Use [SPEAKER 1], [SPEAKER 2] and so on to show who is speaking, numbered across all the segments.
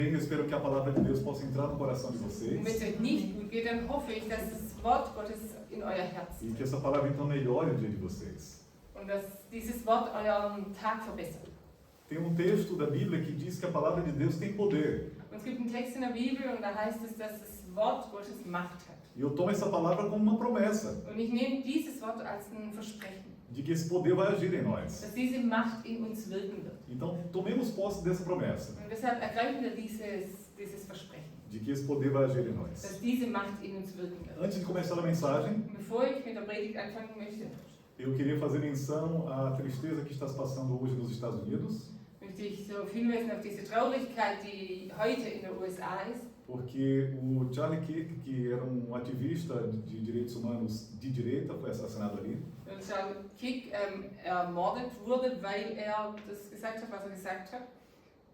[SPEAKER 1] Eu espero que a palavra de Deus possa entrar no coração de
[SPEAKER 2] Und wenn
[SPEAKER 1] vocês
[SPEAKER 2] es euch nicht gut geht, dann hoffe ich, dass das Wort Gottes in euer Herz
[SPEAKER 1] e que essa palavra então melhore o dia de vocês.
[SPEAKER 2] und dass dieses Wort euren Tag verbessert.
[SPEAKER 1] Tem texto da Bíblia que diz que a palavra de Deus tem poder.
[SPEAKER 2] Und es gibt einen Text in der Bibel und da heißt es, dass das Wort Gottes Macht hat.
[SPEAKER 1] E eu tomo essa palavra como uma promessa
[SPEAKER 2] Und ich nehme dieses Wort als ein Versprechen,
[SPEAKER 1] de que esse poder vai agir em nós.
[SPEAKER 2] dass diese Macht in uns wirken wird.
[SPEAKER 1] Então, tomemos posse dessa promessa,
[SPEAKER 2] Und deshalb ergreifen wir dieses Versprechen,
[SPEAKER 1] de que esse poder vai agir em nós.
[SPEAKER 2] dass diese Macht in uns wirken wird.
[SPEAKER 1] Antes de começar a mensagem,
[SPEAKER 2] Und bevor ich mit der Predigt anfangen möchte,
[SPEAKER 1] eu queria fazer menção à tristeza que está se passando hoje nos Estados Unidos,
[SPEAKER 2] möchte ich so hinweisen auf diese Traurigkeit, die heute in den USA ist.
[SPEAKER 1] porque o Charlie Kirk, que era um ativista de direitos humanos de direita, foi assassinado ali.
[SPEAKER 2] Und Charles Kirk ermordet wurde, weil das gesagt hat, was gesagt hat.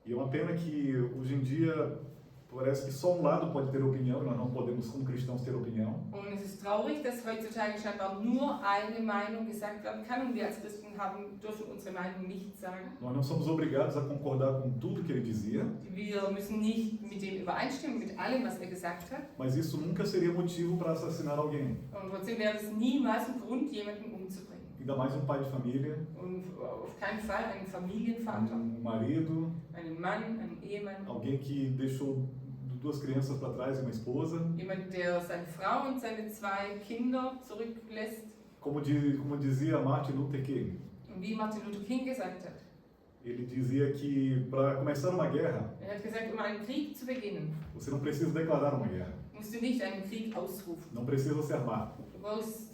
[SPEAKER 1] E é uma pena que hoje em dia parece que só um lado pode ter opinião, e nós não podemos, como cristãos, ter opinião.
[SPEAKER 2] Und es ist traurig, dass heutzutage scheinbar nur eine Meinung gesagt werden kann und wir als Christen dürfen unsere Meinung nicht sagen.
[SPEAKER 1] Nós não somos obrigados a concordar com tudo que ele dizia,
[SPEAKER 2] Wir müssen nicht mit dem übereinstimmen, mit allem, was gesagt hat.
[SPEAKER 1] mas isso nunca seria motivo para assassinar alguém.
[SPEAKER 2] Und trotzdem wäre es niemals ein Grund, jemanden umzubringen.
[SPEAKER 1] Ainda mais um pai de família,
[SPEAKER 2] Und auf keinen Fall einen Familienvater,
[SPEAKER 1] marido,
[SPEAKER 2] einen Mann, einen Ehemann,
[SPEAKER 1] alguém que deixou duas crianças para trás e uma esposa.
[SPEAKER 2] jemand, der seine Frau und seine 2 Kinder zurücklässt.
[SPEAKER 1] Como dizia Martin Luther King,
[SPEAKER 2] Und wie Martin Luther King gesagt hat,
[SPEAKER 1] ele dizia que para começar uma guerra,
[SPEAKER 2] hat gesagt, um einen Krieg zu beginnen,
[SPEAKER 1] você não precisa declarar uma guerra,
[SPEAKER 2] musst du nicht einen Krieg ausrufen.
[SPEAKER 1] não precisa se armar,
[SPEAKER 2] Du brauchst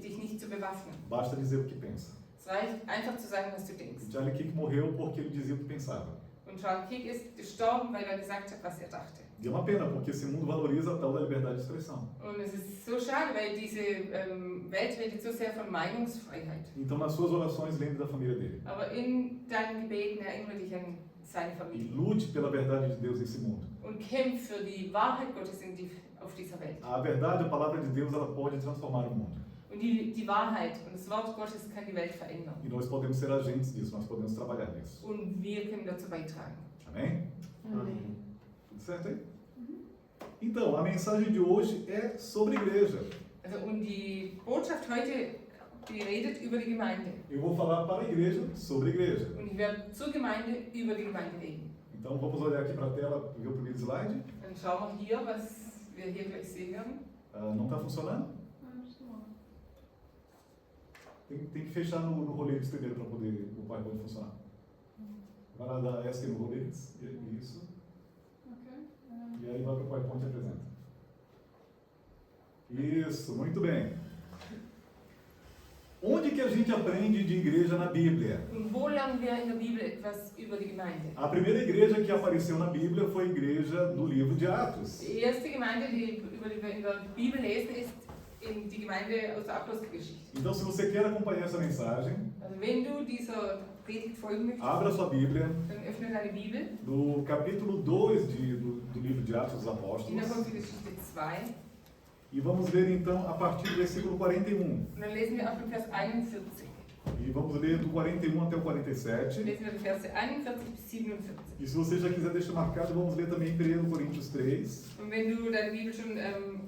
[SPEAKER 2] dich nicht zu bewaffnen.
[SPEAKER 1] basta dizer o que pensa.
[SPEAKER 2] Es reicht einfach zu sagen, was du denkst.
[SPEAKER 1] Charlie Kirk morreu porque ele dizia o que pensava.
[SPEAKER 2] Und Charles Kirk ist gestorben, weil gesagt hat, was dachte.
[SPEAKER 1] E é uma pena, porque esse mundo valoriza a tal da liberdade de expressão.
[SPEAKER 2] Und es ist so schade, weil diese Welt redet so sehr von Meinungsfreiheit.
[SPEAKER 1] Então, nas suas orações, lembre da família dele.
[SPEAKER 2] Aber in deinen Gebeten erinnere dich an seine
[SPEAKER 1] E
[SPEAKER 2] Familie.
[SPEAKER 1] lute pela verdade de Deus nesse mundo.
[SPEAKER 2] Und kämpf für die Wahrheit Gottes auf dieser Welt.
[SPEAKER 1] A verdade, a palavra de Deus, ela pode transformar o mundo.
[SPEAKER 2] Und die Wahrheit und das Wort Gottes kann die Welt verändern.
[SPEAKER 1] E nós podemos ser agentes disso, nós podemos trabalhar nisso.
[SPEAKER 2] Und wir können dazu beitragen.
[SPEAKER 1] Amém?
[SPEAKER 3] Amém.
[SPEAKER 1] Tudo certo aí? Então, a mensagem de hoje é sobre igreja.
[SPEAKER 2] Also, und die Botschaft heute, die redet über die Gemeinde.
[SPEAKER 1] Eu vou falar para a igreja sobre a igreja.
[SPEAKER 2] Und ich werde zur Gemeinde über die Gemeinde reden.
[SPEAKER 1] Então, vamos olhar aqui para a tela, ver o primeiro slide.
[SPEAKER 2] Dann schauen wir hier, was wir hier gleich sehen werden.
[SPEAKER 1] Não está funcionando? Tem que fechar no roletes primeiro para poder o PowerPoint funcionar. Vai lá dar ESC no roletes, isso. E aí vai para o PowerPoint e apresenta. Isso, muito bem. Onde que a gente aprende de igreja na Bíblia?
[SPEAKER 2] Und wo lernen wir in der Bibel etwas über die Gemeinde?
[SPEAKER 1] A primeira igreja que apareceu na Bíblia foi a igreja do livro de Atos.
[SPEAKER 2] Die erste Gemeinde, über die wir in der Bibel lesen, ist die Gemeinde aus der Apostelgeschichte.
[SPEAKER 1] Então, se você quer acompanhar essa mensagem,
[SPEAKER 2] Also wenn du dieser Predigt folgen möchtest,
[SPEAKER 1] abra sua Bíblia
[SPEAKER 2] dann öffne deine Bibel
[SPEAKER 1] no capítulo 2 do livro de Atos dos
[SPEAKER 2] in der
[SPEAKER 1] Apóstolos.
[SPEAKER 2] Apostelgeschichte 2
[SPEAKER 1] E vamos ler então a partir do versículo 41.
[SPEAKER 2] und dann lesen wir ab dem Vers 41.
[SPEAKER 1] E vamos ler do 41 até o 47.
[SPEAKER 2] Lesen wir die Verse 41 bis 47.
[SPEAKER 1] E se você já quiser deixar marcado, vamos ler também 1 Coríntios 3.
[SPEAKER 2] Und wenn du deine Bibel schon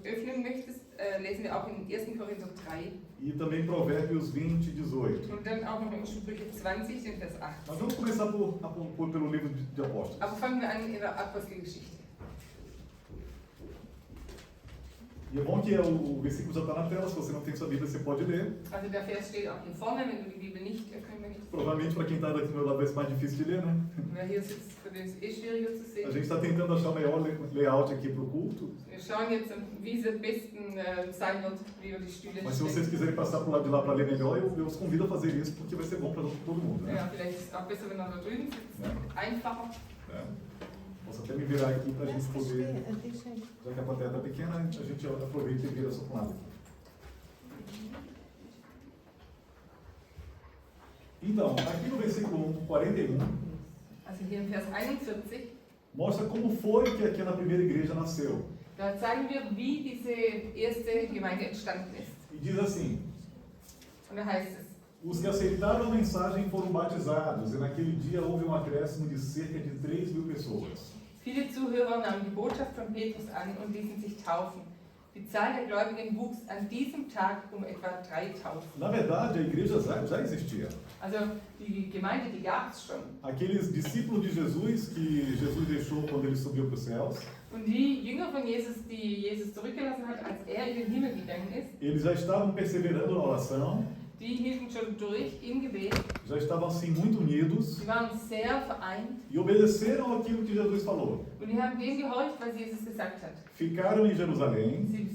[SPEAKER 2] öffnen möchtest, lesen wir auch in 1. Korinther 3
[SPEAKER 1] E também Provérbios 20, 18.
[SPEAKER 2] und dann auch noch in Sprüche 20, den Vers 8.
[SPEAKER 1] Mas vamos começar pelo livro de Apóstolos.
[SPEAKER 2] Aber fangen wir an in der Apostelgeschichte.
[SPEAKER 1] E é bom que o versículo já está na tela, se você não tem sua Bíblia, você pode ler.
[SPEAKER 2] Also der Vers steht auch hier vorne, wenn du die Bibel nicht öffnen möchtest.
[SPEAKER 1] Provavelmente para quem está daqui do meu lado vai ser mais difícil de ler, né?
[SPEAKER 2] Wer hier sitzt, für den ist es schwieriger zu
[SPEAKER 1] A
[SPEAKER 2] sehen.
[SPEAKER 1] gente está tentando achar o melhor layout aqui para o culto.
[SPEAKER 2] Wir schauen jetzt, wie es am besten sein wird, wie wir die Stühle
[SPEAKER 1] Mas se vocês
[SPEAKER 2] stellen.
[SPEAKER 1] quiserem passar para o lado de lá para ler melhor, eu os convido a fazer isso, porque vai ser bom para todo mundo, né?
[SPEAKER 2] Ja, vielleicht ist es auch besser, wenn er da drüben sitzt.
[SPEAKER 1] Ja.
[SPEAKER 2] Einfacher.
[SPEAKER 1] É. Posso até me virar aqui para a gente poder,
[SPEAKER 3] Deixa aí.
[SPEAKER 1] já que a plateia está pequena, a gente aproveita e vira só para um lado. Então, aqui no versículo 41,
[SPEAKER 2] Also hier im Vers 41,
[SPEAKER 1] mostra como foi que aqui na primeira igreja nasceu.
[SPEAKER 2] da zeigen wir, wie diese erste Gemeinde entstanden ist.
[SPEAKER 1] E diz assim:
[SPEAKER 2] Und da heißt es,
[SPEAKER 1] os que aceitaram a mensagem foram batizados, e naquele dia houve um acréscimo de cerca de 3.000 pessoas.
[SPEAKER 2] Viele Zuhörer nahmen die Botschaft von Petrus an und ließen sich taufen. Die Zahl der Gläubigen wuchs an diesem Tag um etwa 3000.
[SPEAKER 1] Na verdade, a igreja já existia.
[SPEAKER 2] Also die Gemeinde, die gab es schon.
[SPEAKER 1] Aqueles discípulos de Jesus que Jesus deixou quando ele subiu para os céus,
[SPEAKER 2] Und die Jünger von Jesus, die Jesus zurückgelassen hat, als er in den Himmel gegangen ist,
[SPEAKER 1] eles já estavam perseverando na oração,
[SPEAKER 2] die hielten schon durch im Gebet.
[SPEAKER 1] já estavam assim muito unidos
[SPEAKER 2] Sie waren sehr vereint
[SPEAKER 1] e obedeceram aquilo que Jesus falou.
[SPEAKER 2] und die haben dem gehorcht, was Jesus gesagt hat.
[SPEAKER 1] Ficaram em Jerusalém
[SPEAKER 2] Sie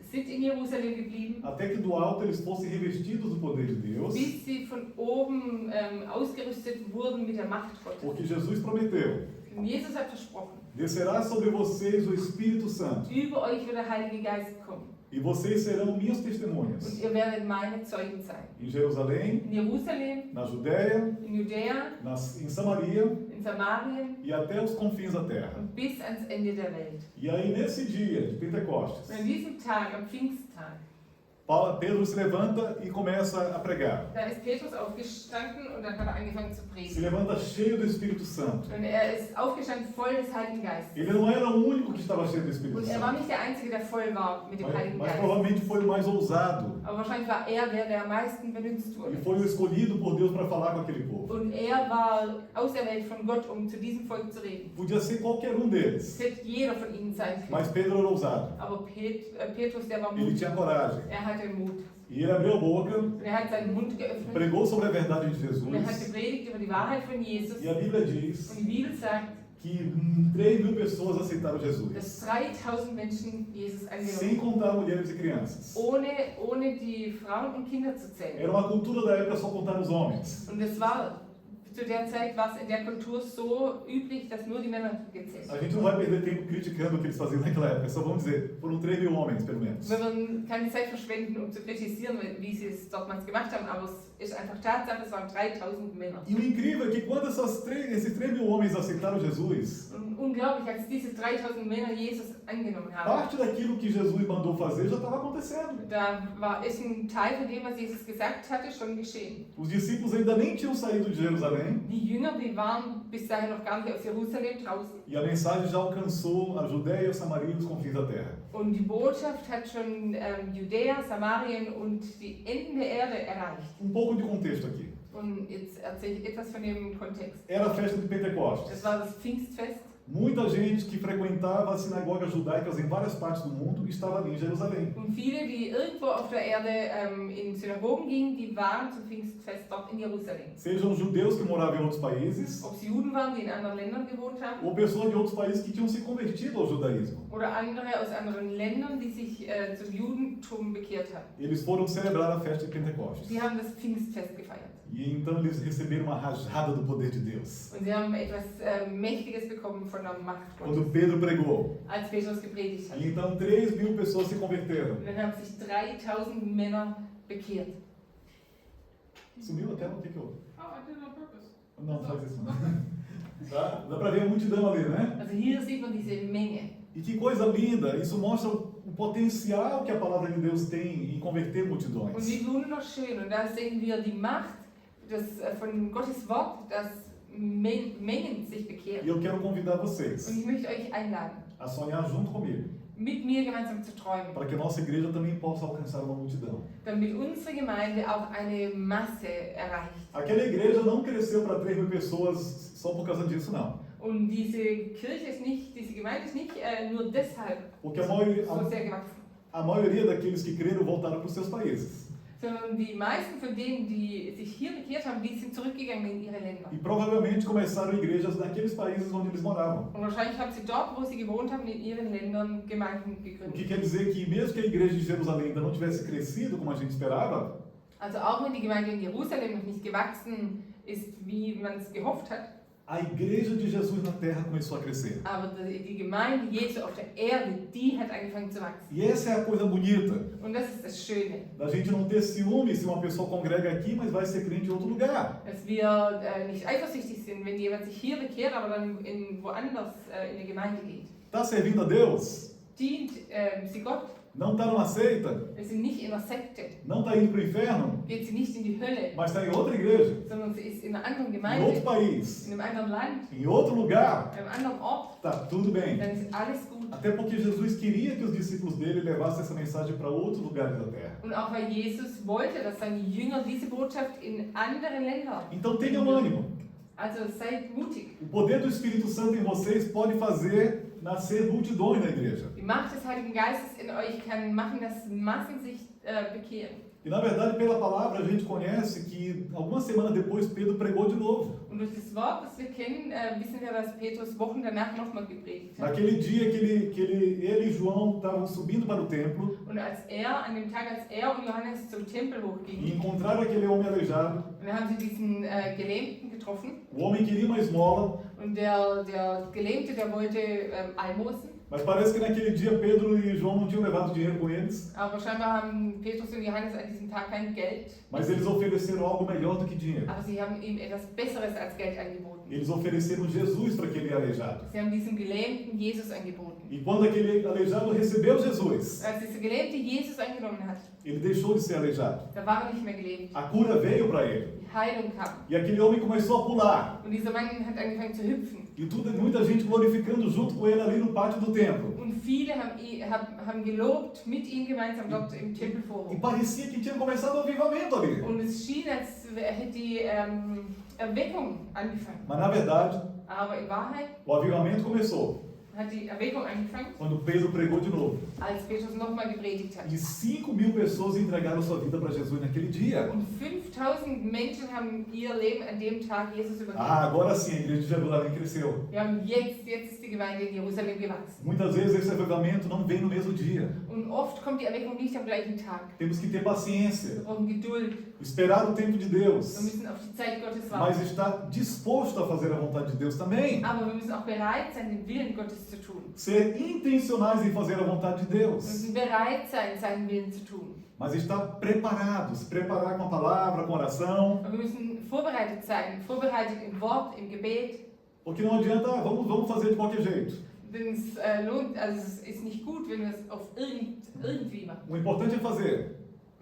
[SPEAKER 2] sind in Jerusalem geblieben,
[SPEAKER 1] até que do alto eles fossem revestidos do poder de Deus,
[SPEAKER 2] bis sie von oben ausgerüstet wurden mit der Macht Gottes.
[SPEAKER 1] porque Jesus prometeu:
[SPEAKER 2] Und Jesus hat versprochen,
[SPEAKER 1] descerá sobre vocês o Espírito Santo
[SPEAKER 2] über euch wird der Heilige Geist kommen
[SPEAKER 1] e vocês serão minhas
[SPEAKER 2] und
[SPEAKER 1] testemunhas
[SPEAKER 2] ihr werdet meine Zeugen sein.
[SPEAKER 1] em Jerusalém,
[SPEAKER 2] In Jerusalem,
[SPEAKER 1] na Judéia,
[SPEAKER 2] in Judäa,
[SPEAKER 1] em Samaria
[SPEAKER 2] in Samarien
[SPEAKER 1] e até os confins da terra.
[SPEAKER 2] und bis ans Ende der Welt.
[SPEAKER 1] E aí nesse dia de Pentecostes,
[SPEAKER 2] Und an diesem Tag, am Pfingsttag,
[SPEAKER 1] Pedro se levanta e começa a pregar.
[SPEAKER 2] da ist Petrus aufgestanden und dann hat er angefangen zu
[SPEAKER 1] Se
[SPEAKER 2] predigen.
[SPEAKER 1] levanta cheio do Espírito Santo.
[SPEAKER 2] Und er ist aufgestanden voll des Heiligen Geistes.
[SPEAKER 1] Ele não era o único que estava cheio do Espírito
[SPEAKER 2] Und er war
[SPEAKER 1] Santo,
[SPEAKER 2] nicht der Einzige, der voll war mit dem Heiligen
[SPEAKER 1] mas
[SPEAKER 2] Geist.
[SPEAKER 1] provavelmente foi o mais ousado
[SPEAKER 2] Aber wahrscheinlich war er der, der am meisten benutzt
[SPEAKER 1] e
[SPEAKER 2] wurde.
[SPEAKER 1] foi o escolhido por Deus para falar com aquele povo.
[SPEAKER 2] Und er war auserwählt von Gott, um zu diesem Volk zu reden.
[SPEAKER 1] Podia ser qualquer deles,
[SPEAKER 2] Es hätte jeder von ihnen sein können.
[SPEAKER 1] mas Pedro era ousado.
[SPEAKER 2] Aber Petrus, der war
[SPEAKER 1] Ele
[SPEAKER 2] mutig.
[SPEAKER 1] tinha coragem.
[SPEAKER 2] Er hatte Mut.
[SPEAKER 1] E ele abriu a boca,
[SPEAKER 2] Und er hat seinen Mund geöffnet.
[SPEAKER 1] pregou sobre a verdade de
[SPEAKER 2] Und er hat
[SPEAKER 1] Jesus.
[SPEAKER 2] gepredigt über die Wahrheit von Jesus.
[SPEAKER 1] E a Bíblia diz
[SPEAKER 2] Und die Bibel sagt,
[SPEAKER 1] que 3.000 pessoas aceitaram Jesus,
[SPEAKER 2] dass 3000 Menschen Jesus
[SPEAKER 1] sem
[SPEAKER 2] angenommen haben.
[SPEAKER 1] contar mulheres e crianças.
[SPEAKER 2] Ohne die Frauen und Kinder zu zählen.
[SPEAKER 1] Era uma cultura da época só contar os homens.
[SPEAKER 2] Und es war zu der Zeit war es in der Kultur so üblich, dass nur die Männer gezählt
[SPEAKER 1] A
[SPEAKER 2] haben.
[SPEAKER 1] gente não vai perder tempo criticando o que eles faziam naquela época, só vamos dizer, foram 3.000 homens, pelo menos.
[SPEAKER 2] Wir wollen keine Zeit verschwenden, um zu kritisieren, wie sie es damals gemacht haben, aber es ist einfach Tatsache, es waren 3000 Männer.
[SPEAKER 1] E o incrível é que quando esses 3.000 homens aceitaram Jesus,
[SPEAKER 2] Und unglaublich, als diese 3000 Männer Jesus angenommen haben,
[SPEAKER 1] parte daquilo que Jesus mandou fazer já estava acontecendo.
[SPEAKER 2] ist ein Teil von dem, was Jesus gesagt hatte, schon geschehen.
[SPEAKER 1] Os discípulos ainda nem tinham saído de Jerusalém
[SPEAKER 2] Die Jünger, die waren bis dahin noch gar nicht aus Jerusalem draußen.
[SPEAKER 1] e a mensagem já alcançou a Judéia, Samaria e os confins da terra.
[SPEAKER 2] Und die Botschaft hat schon Judäa, Samarien und die Enden der Erde erreicht.
[SPEAKER 1] Pouco de contexto aqui.
[SPEAKER 2] Und jetzt erzähle ich etwas von dem Kontext.
[SPEAKER 1] Era a festa de
[SPEAKER 2] Es
[SPEAKER 1] Pentecostes.
[SPEAKER 2] war das Pfingstfest.
[SPEAKER 1] Muita gente que frequentava as sinagogas judaicas em várias partes do mundo estava ali em Jerusalém.
[SPEAKER 2] Und viele, die irgendwo auf der Erde in Synagogen gingen, die waren zum Pfingstfest dort in Jerusalem.
[SPEAKER 1] Sejam judeus que moravam em outros países,
[SPEAKER 2] Ob es Juden waren, die in anderen Ländern gewohnt haben,
[SPEAKER 1] ou pessoas de outros países que tinham se convertido ao judaísmo.
[SPEAKER 2] oder andere aus anderen Ländern, die sich zum Judentum bekehrt haben.
[SPEAKER 1] Eles foram celebrar a festa de Pentecostes.
[SPEAKER 2] Sie haben das Pfingstfest gefeiert.
[SPEAKER 1] E então eles receberam uma rajada do poder de Deus.
[SPEAKER 2] Und sie haben etwas Mächtiges bekommen von der Macht Gottes,
[SPEAKER 1] Quando Pedro pregou.
[SPEAKER 2] als Petrus gepredigt hat.
[SPEAKER 1] E então 3.000 pessoas se converteram.
[SPEAKER 2] Und dann haben sich 3000 Männer bekehrt.
[SPEAKER 1] Sumiu a tela? O que houve?
[SPEAKER 2] Oh, I did it on purpose.
[SPEAKER 1] Não, faz isso não. Tá? Dá pra ver a multidão ali, né?
[SPEAKER 2] Also hier sieht man diese Menge.
[SPEAKER 1] E que coisa linda! Isso mostra o potencial que a palavra de Deus tem em converter
[SPEAKER 2] Und
[SPEAKER 1] multidões.
[SPEAKER 2] wie wunderschön. Und da sehen wir die Macht von Gottes Wort, dass Mengen sich bekehren.
[SPEAKER 1] E eu quero convidar
[SPEAKER 2] Und
[SPEAKER 1] vocês
[SPEAKER 2] ich möchte euch einladen,
[SPEAKER 1] a sonhar junto comigo,
[SPEAKER 2] mit mir gemeinsam zu träumen,
[SPEAKER 1] para que a nossa igreja também possa alcançar uma multidão.
[SPEAKER 2] damit unsere Gemeinde auch eine Masse erreicht.
[SPEAKER 1] Aquela igreja não cresceu para 3.000 pessoas só por causa disso, não.
[SPEAKER 2] Und diese Kirche ist nicht, diese Gemeinde ist nicht nur deshalb
[SPEAKER 1] Porque
[SPEAKER 2] so sehr gewachsen,
[SPEAKER 1] a maioria daqueles que creram voltaram para os seus países.
[SPEAKER 2] sondern die meisten von denen, die sich hier bekehrt haben, die sind zurückgegangen in ihre Länder.
[SPEAKER 1] E provavelmente começaram igrejas naqueles países onde eles moravam.
[SPEAKER 2] Und wahrscheinlich haben sie dort, wo sie gewohnt haben, in ihren Ländern Gemeinden
[SPEAKER 1] O que
[SPEAKER 2] gegründet.
[SPEAKER 1] quer dizer que mesmo que a igreja de Jerusalém ainda não tivesse crescido como a gente esperava,
[SPEAKER 2] Also auch wenn die Gemeinde in Jerusalem noch nicht gewachsen ist, wie man es gehofft hat,
[SPEAKER 1] a igreja de Jesus na terra começou a crescer.
[SPEAKER 2] aber die Gemeinde Jesu auf der Erde, die hat angefangen zu wachsen.
[SPEAKER 1] E essa é a coisa bonita,
[SPEAKER 2] Und das ist das Schöne,
[SPEAKER 1] da gente não ter ciúme se uma pessoa congrega aqui, mas vai ser crente em outro lugar.
[SPEAKER 2] dass wir nicht eifersüchtig sind, wenn jemand sich hier bekehrt, aber dann woanders in die Gemeinde geht.
[SPEAKER 1] Está servindo a Deus?
[SPEAKER 2] Dient sie Gott?
[SPEAKER 1] não está numa seita,
[SPEAKER 2] Wir sind nicht in einer Sekte.
[SPEAKER 1] não está indo para o inferno,
[SPEAKER 2] Geht sie nicht in die Hölle,
[SPEAKER 1] mas está em outra igreja,
[SPEAKER 2] sondern sie ist in einer anderen
[SPEAKER 1] em outro
[SPEAKER 2] Gemeinde,
[SPEAKER 1] país,
[SPEAKER 2] in einem anderen Land,
[SPEAKER 1] em outro lugar,
[SPEAKER 2] an einem anderen Ort,
[SPEAKER 1] está tudo bem.
[SPEAKER 2] dann ist alles gut.
[SPEAKER 1] Até porque Jesus queria que os discípulos dele levassem essa mensagem para outros lugares da terra.
[SPEAKER 2] Und auch weil Jesus wollte, dass seine Jünger diese Botschaft in andere Länder.
[SPEAKER 1] Então tenham ânimo.
[SPEAKER 2] Also seid mutig.
[SPEAKER 1] O poder do Espírito Santo em vocês pode fazer nascer multidões na igreja.
[SPEAKER 2] Die Macht des Heiligen Geistes in euch kann machen, dass Massen sich bekehren.
[SPEAKER 1] E na verdade, pela palavra, a gente conhece que algumas semanas depois Pedro pregou de novo.
[SPEAKER 2] Und durch das Wort, das wir kennen, wissen wir, dass Petrus Wochen danach nochmal gepredigt hat.
[SPEAKER 1] Naquele dia que ele e João estavam subindo para o templo
[SPEAKER 2] Und an dem Tag, als er und Johannes zum Tempel
[SPEAKER 1] e
[SPEAKER 2] hochgingen,
[SPEAKER 1] encontraram aquele homem aleijado,
[SPEAKER 2] und dann haben sie diesen Gelähmten getroffen.
[SPEAKER 1] o homem queria uma esmola,
[SPEAKER 2] Und der Gelähmte, der wollte Almosen.
[SPEAKER 1] mas parece que naquele dia Pedro e João não tinham levado dinheiro com eles,
[SPEAKER 2] Aber scheinbar haben Petrus und Johannes an diesem Tag kein Geld.
[SPEAKER 1] mas eles ofereceram algo melhor do que dinheiro.
[SPEAKER 2] Aber sie haben ihm etwas Besseres als Geld angeboten.
[SPEAKER 1] Eles ofereceram Jesus para aquele aleijado.
[SPEAKER 2] Sie haben diesem Gelähmten Jesus angeboten.
[SPEAKER 1] E quando aquele aleijado recebeu Jesus,
[SPEAKER 2] Als dieser Gelähmte Jesus angenommen hat,
[SPEAKER 1] ele deixou de ser aleijado.
[SPEAKER 2] da war er nicht mehr gelähmt.
[SPEAKER 1] A cura veio para ele.
[SPEAKER 2] Die Heilung kam.
[SPEAKER 1] E aquele homem começou a pular.
[SPEAKER 2] Und dieser Mann hat angefangen zu hüpfen.
[SPEAKER 1] E muita gente glorificando junto com ele ali no pátio do templo.
[SPEAKER 2] Und viele haben gelobt mit ihm gemeinsam dort im
[SPEAKER 1] E
[SPEAKER 2] Tempelforum.
[SPEAKER 1] parecia que tinha começado o avivamento ali.
[SPEAKER 2] Und es schien, als hätte die Erweckung angefangen.
[SPEAKER 1] Mas na verdade,
[SPEAKER 2] Aber in Wahrheit
[SPEAKER 1] o avivamento começou
[SPEAKER 2] hat die Erweckung angefangen,
[SPEAKER 1] quando Pedro pregou de novo.
[SPEAKER 2] als Petrus nochmal gepredigt hat.
[SPEAKER 1] E 5.000 pessoas entregaram sua vida para Jesus naquele dia.
[SPEAKER 2] Und 5000 Menschen haben ihr Leben an dem Tag Jesus übergeben.
[SPEAKER 1] Ah, agora sim, a igreja de Jerusalém cresceu.
[SPEAKER 2] Wir haben jetzt ist die Gemeinde in Jerusalem gewachsen.
[SPEAKER 1] Muitas vezes esse avivamento não vem no mesmo dia.
[SPEAKER 2] Und oft kommt die Erweckung nicht am gleichen Tag.
[SPEAKER 1] Temos que ter
[SPEAKER 2] Wir
[SPEAKER 1] paciência,
[SPEAKER 2] brauchen Geduld.
[SPEAKER 1] esperar o tempo de
[SPEAKER 2] Wir
[SPEAKER 1] Deus,
[SPEAKER 2] müssen auf die Zeit Gottes
[SPEAKER 1] mas
[SPEAKER 2] warten.
[SPEAKER 1] estar disposto a fazer a vontade de Deus também.
[SPEAKER 2] Aber wir müssen auch bereit sein, den Willen Gottes zu tun.
[SPEAKER 1] Ser intencionais em fazer a vontade de
[SPEAKER 2] Wir
[SPEAKER 1] Deus,
[SPEAKER 2] müssen bereit sein, seinen Willen zu tun.
[SPEAKER 1] mas estar preparados, se preparar com a palavra, com a oração,
[SPEAKER 2] Und wir müssen vorbereitet sein, vorbereitet im Wort, im Gebet.
[SPEAKER 1] porque não adianta, vamos fazer de qualquer jeito.
[SPEAKER 2] Denn es es ist nicht gut, wenn wir es auf irgendwie machen.
[SPEAKER 1] O importante é fazer,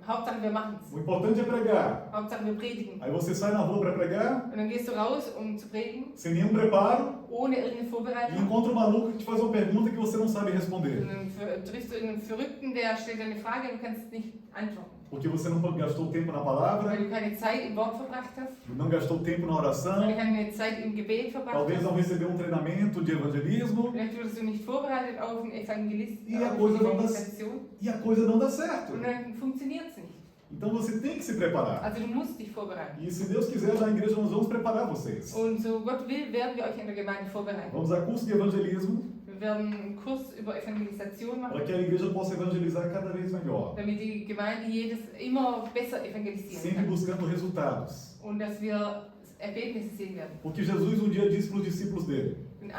[SPEAKER 2] Hauptsache wir machen es.
[SPEAKER 1] o importante é pregar.
[SPEAKER 2] Hauptsache wir predigen.
[SPEAKER 1] Aí você sai na rua para pregar,
[SPEAKER 2] Und dann gehst du raus, um zu predigen,
[SPEAKER 1] sem nenhum preparo,
[SPEAKER 2] ohne irgendeine
[SPEAKER 1] e
[SPEAKER 2] Vorbereitung.
[SPEAKER 1] encontra um maluco que te faz uma pergunta que você não sabe
[SPEAKER 2] Und
[SPEAKER 1] responder,
[SPEAKER 2] dann triffst du irgendeinen Verrückten, der stellt eine Frage und du kannst nicht antworten.
[SPEAKER 1] porque você não gastou tempo na palavra,
[SPEAKER 2] Weil du keine Zeit im Wort verbracht hast,
[SPEAKER 1] não gastou tempo na
[SPEAKER 2] weil
[SPEAKER 1] oração,
[SPEAKER 2] du keine Zeit im Gebet verbracht
[SPEAKER 1] talvez
[SPEAKER 2] hast.
[SPEAKER 1] não recebeu um treinamento de evangelismo,
[SPEAKER 2] Vielleicht wurdest du nicht vorbereitet auf eine
[SPEAKER 1] E a coisa não dá-
[SPEAKER 2] Evangelisation
[SPEAKER 1] e a coisa não dá certo.
[SPEAKER 2] und dann funktioniert es nicht.
[SPEAKER 1] Então você tem que se preparar.
[SPEAKER 2] Also du musst dich vorbereiten.
[SPEAKER 1] E se Deus quiser, na igreja nós vamos preparar vocês.
[SPEAKER 2] Und so Gott will, werden wir euch in der Gemeinde vorbereiten.
[SPEAKER 1] Vamos dar curso de evangelismo
[SPEAKER 2] Wir werden einen Kurs über Evangelisation
[SPEAKER 1] para
[SPEAKER 2] machen,
[SPEAKER 1] que a igreja possa evangelizar cada vez melhor,
[SPEAKER 2] damit die Gemeinde immer besser evangelisieren
[SPEAKER 1] sempre
[SPEAKER 2] kann.
[SPEAKER 1] buscando resultados.
[SPEAKER 2] Und dass wir Ergebnisse sehen werden.
[SPEAKER 1] Porque Jesus um dia disse para os discípulos dele:
[SPEAKER 2] Und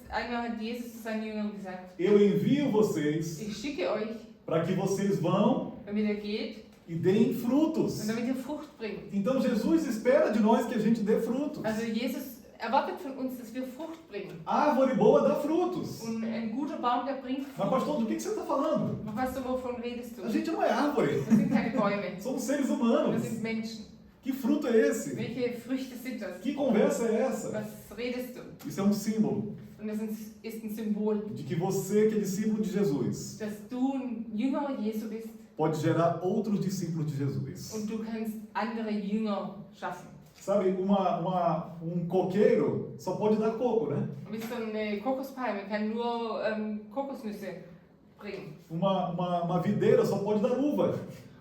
[SPEAKER 2] einmal hat Jesus zu seinen Jüngern gesagt,
[SPEAKER 1] Eu envio vocês
[SPEAKER 2] ich schicke euch,
[SPEAKER 1] para que vocês vão
[SPEAKER 2] damit ihr geht
[SPEAKER 1] e deem
[SPEAKER 2] und
[SPEAKER 1] frutos.
[SPEAKER 2] damit ihr Frucht bringt.
[SPEAKER 1] Então Jesus espera de nós que a gente dê frutos.
[SPEAKER 2] Also Jesus erwartet von uns, dass wir Frucht bringen.
[SPEAKER 1] Árvore boa dá frutos.
[SPEAKER 2] Und ein guter Baum, der bringt
[SPEAKER 1] Mas
[SPEAKER 2] Frucht.
[SPEAKER 1] pastor, do que você está falando?
[SPEAKER 2] Weißt du, wovon redest du?
[SPEAKER 1] A gente não é árvore.
[SPEAKER 2] Wir sind keine Bäume,
[SPEAKER 1] Somos seres
[SPEAKER 2] wir
[SPEAKER 1] humanos.
[SPEAKER 2] sind Menschen.
[SPEAKER 1] Que fruto é esse?
[SPEAKER 2] Welche Früchte sind das?
[SPEAKER 1] Que conversa é essa?
[SPEAKER 2] Was redest du?
[SPEAKER 1] Isso é um símbolo
[SPEAKER 2] Und das ist ein Symbol,
[SPEAKER 1] de que você, que é discípulo de Jesus,
[SPEAKER 2] dass du ein Jünger Jesu bist
[SPEAKER 1] pode gerar outros discípulos de Jesus.
[SPEAKER 2] und du kannst andere Jünger schaffen.
[SPEAKER 1] Sabe, coqueiro só pode dar coco, né?
[SPEAKER 2] Du bist so eine Kokospalme, kann nur Kokosnüsse bringen.
[SPEAKER 1] Uma videira só pode dar uva.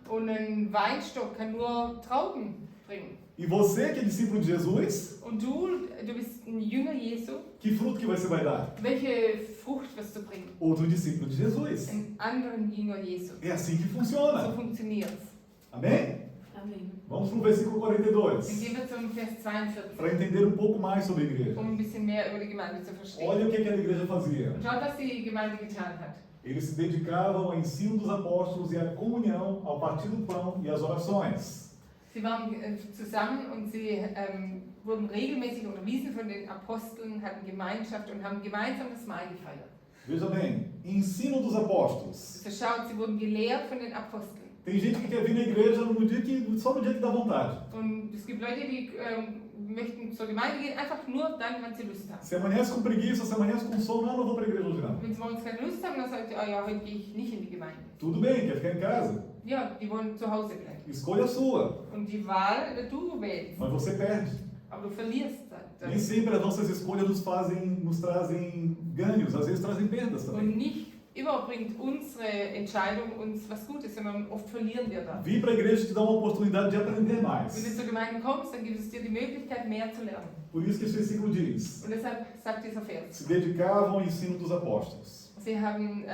[SPEAKER 2] Und ein Weinstock kann nur Trauben bringen.
[SPEAKER 1] E você, que é discípulo de Jesus,
[SPEAKER 2] Und du bist ein Jünger Jesu.
[SPEAKER 1] que fruto que você vai dar?
[SPEAKER 2] Welche Frucht wirst du bringen?
[SPEAKER 1] Outro discípulo de Jesus.
[SPEAKER 2] Einen anderen Jünger Jesu.
[SPEAKER 1] É assim que
[SPEAKER 2] So
[SPEAKER 1] funciona.
[SPEAKER 2] funktioniert es.
[SPEAKER 1] Amém?
[SPEAKER 2] Amen.
[SPEAKER 1] Vamos para o versículo 42,
[SPEAKER 2] Dann gehen wir zum Vers
[SPEAKER 1] para
[SPEAKER 2] 42,
[SPEAKER 1] entender um pouco mais sobre a igreja.
[SPEAKER 2] um ein bisschen mehr über die Gemeinde zu verstehen.
[SPEAKER 1] Olha o que a igreja fazia.
[SPEAKER 2] Und schaut, was die Gemeinde getan hat.
[SPEAKER 1] Eles se dedicavam ao ensino dos apóstolos e à comunhão, ao partir do pão e às orações.
[SPEAKER 2] Sie waren zusammen und sie wurden regelmäßig unterwiesen von den Aposteln, hatten Gemeinschaft und haben gemeinsam das Mahl gefeiert.
[SPEAKER 1] Veja bem, ensino dos apóstolos.
[SPEAKER 2] So schaut, sie wurden gelehrt von den Aposteln.
[SPEAKER 1] Tem gente que quer vir na igreja só no dia que dá vontade.
[SPEAKER 2] Und es gibt Leute, die möchten zur Gemeinde gehen, einfach nur dann, wenn sie Lust haben.
[SPEAKER 1] Se amanhece com preguiça, se amanhece com sono, não vou para a igreja hoje não.
[SPEAKER 2] Wenn sie morgens keine Lust haben, dann sagt ihr, ja, heute gehe ich nicht in die Gemeinde.
[SPEAKER 1] Tudo bem, quer ficar em casa?
[SPEAKER 2] Ja, die wollen zu Hause bleiben.
[SPEAKER 1] Escolha sua,
[SPEAKER 2] Und die Wahl, du wählst.
[SPEAKER 1] mas você perde.
[SPEAKER 2] Aber du verlierst dann.
[SPEAKER 1] Nem sempre as nossas escolhas nos trazem ganhos, às vezes trazem perdas também.
[SPEAKER 2] Und nicht immer bringt unsere Entscheidung uns was Gutes, sondern oft verlieren wir dann.
[SPEAKER 1] Vir para a igreja te dá uma oportunidade de aprender
[SPEAKER 2] Wenn du
[SPEAKER 1] mais.
[SPEAKER 2] zur Gemeinde kommst, dann gibt es dir die Möglichkeit, mehr zu lernen.
[SPEAKER 1] Por isso que esse versículo diz:
[SPEAKER 2] Und deshalb sagt dieser Vers.
[SPEAKER 1] se dedicavam ao ensino dos apóstolos.
[SPEAKER 2] Sie haben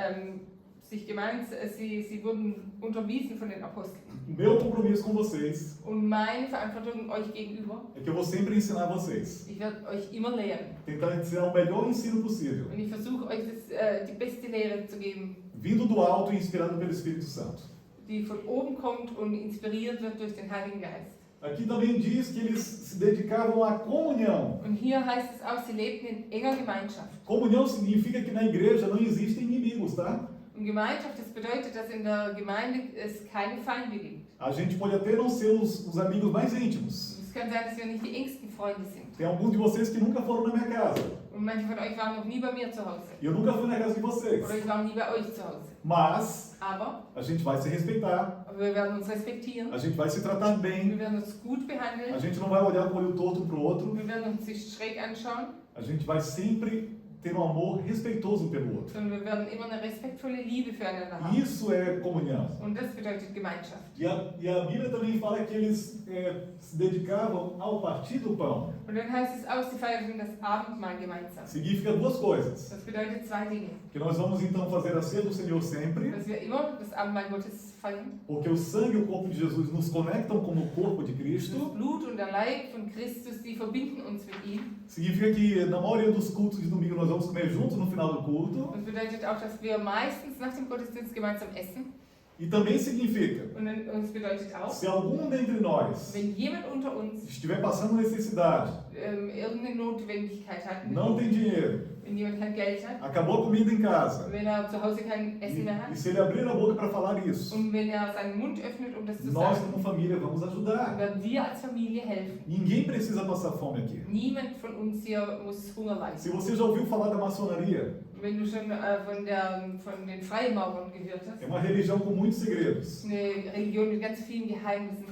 [SPEAKER 2] sich gemeint, sie wurden unterwiesen von den Aposteln.
[SPEAKER 1] O meu compromisso com vocês
[SPEAKER 2] Und meine Verantwortung euch gegenüber,
[SPEAKER 1] é que eu vou sempre ensinar vocês.
[SPEAKER 2] ich werde euch immer lehren.
[SPEAKER 1] Tentar ensinar o melhor ensino possível,
[SPEAKER 2] Und ich versuche euch die beste Lehre zu geben,
[SPEAKER 1] vindo do alto e inspirado pelo Espírito Santo.
[SPEAKER 2] die von oben kommt und inspiriert wird durch den Heiligen Geist.
[SPEAKER 1] Aqui também diz que eles se dedicavam à comunhão.
[SPEAKER 2] Und hier heißt es auch, sie lebten in enger Gemeinschaft.
[SPEAKER 1] Comunhão significa que na igreja não existem inimigos, tá?
[SPEAKER 2] Und Gemeinschaft, das bedeutet, dass in der Gemeinde es keine Feinde gibt.
[SPEAKER 1] A gente pode até não ser os amigos mais íntimos.
[SPEAKER 2] Es kann sein, dass wir nicht die engsten Freunde sind.
[SPEAKER 1] Tem alguns de vocês que nunca foram na minha casa.
[SPEAKER 2] Und manche von euch waren noch nie bei mir zu Hause.
[SPEAKER 1] E eu nunca fui na casa de vocês.
[SPEAKER 2] Oder ich war nie bei euch zu Hause.
[SPEAKER 1] Mas
[SPEAKER 2] Aber
[SPEAKER 1] a gente vai se respeitar,
[SPEAKER 2] wir werden uns respektieren.
[SPEAKER 1] a gente vai se tratar bem,
[SPEAKER 2] Wir werden uns gut behandeln.
[SPEAKER 1] a gente não vai olhar com o olho torto um para o outro,
[SPEAKER 2] Wir werden uns nicht schräg anschauen,
[SPEAKER 1] a gente vai sempre ter um amor respeitoso um pelo outro.
[SPEAKER 2] sondern wir werden immer eine respektvolle Liebe füreinander haben.
[SPEAKER 1] Isso é comunhão.
[SPEAKER 2] Und das bedeutet Gemeinschaft.
[SPEAKER 1] E a Bíblia também fala que eles se dedicavam ao partir do pão.
[SPEAKER 2] Und dann heißt es auch, sie feierten das Abendmahl gemeinsam.
[SPEAKER 1] Significa duas coisas.
[SPEAKER 2] Das bedeutet zwei Dinge.
[SPEAKER 1] Que nós vamos então fazer a ceia do Senhor sempre,
[SPEAKER 2] Dass wir immer das Abendmahl Gottes feiern.
[SPEAKER 1] porque o sangue e o corpo de Jesus nos conectam como o corpo de
[SPEAKER 2] Das
[SPEAKER 1] Cristo.
[SPEAKER 2] Blut und der Leib von Christus, die verbinden uns mit ihm.
[SPEAKER 1] Significa que na maioria dos cultos de domingo nós vamos comer juntos no final do culto.
[SPEAKER 2] Das bedeutet auch, dass wir meistens nach dem Gottesdienst gemeinsam essen.
[SPEAKER 1] E também significa,
[SPEAKER 2] Und es bedeutet auch,
[SPEAKER 1] se algum dentre nós
[SPEAKER 2] wenn jemand unter uns
[SPEAKER 1] estiver passando necessidade,
[SPEAKER 2] irgendeine Notwendigkeit hat,
[SPEAKER 1] não tem dinheiro,
[SPEAKER 2] wenn jemand kein Geld hat,
[SPEAKER 1] acabou a comida em casa,
[SPEAKER 2] wenn zu Hause kein Essen mehr
[SPEAKER 1] e
[SPEAKER 2] hat
[SPEAKER 1] se ele abrir a boca para falar isso,
[SPEAKER 2] und wenn seinen Mund öffnet, um das zu
[SPEAKER 1] nós
[SPEAKER 2] sagen,
[SPEAKER 1] como família vamos
[SPEAKER 2] dann
[SPEAKER 1] ajudar.
[SPEAKER 2] werden wir als Familie helfen.
[SPEAKER 1] Ninguém precisa passar fome aqui.
[SPEAKER 2] Niemand von uns hier muss Hunger
[SPEAKER 1] Se
[SPEAKER 2] leiden.
[SPEAKER 1] você já ouviu falar da maçonaria,
[SPEAKER 2] Wenn du schon von den Freimaurern gehört hast,
[SPEAKER 1] é uma religião com muitos segredos.
[SPEAKER 2] eine Religion mit ganz vielen Geheimnissen.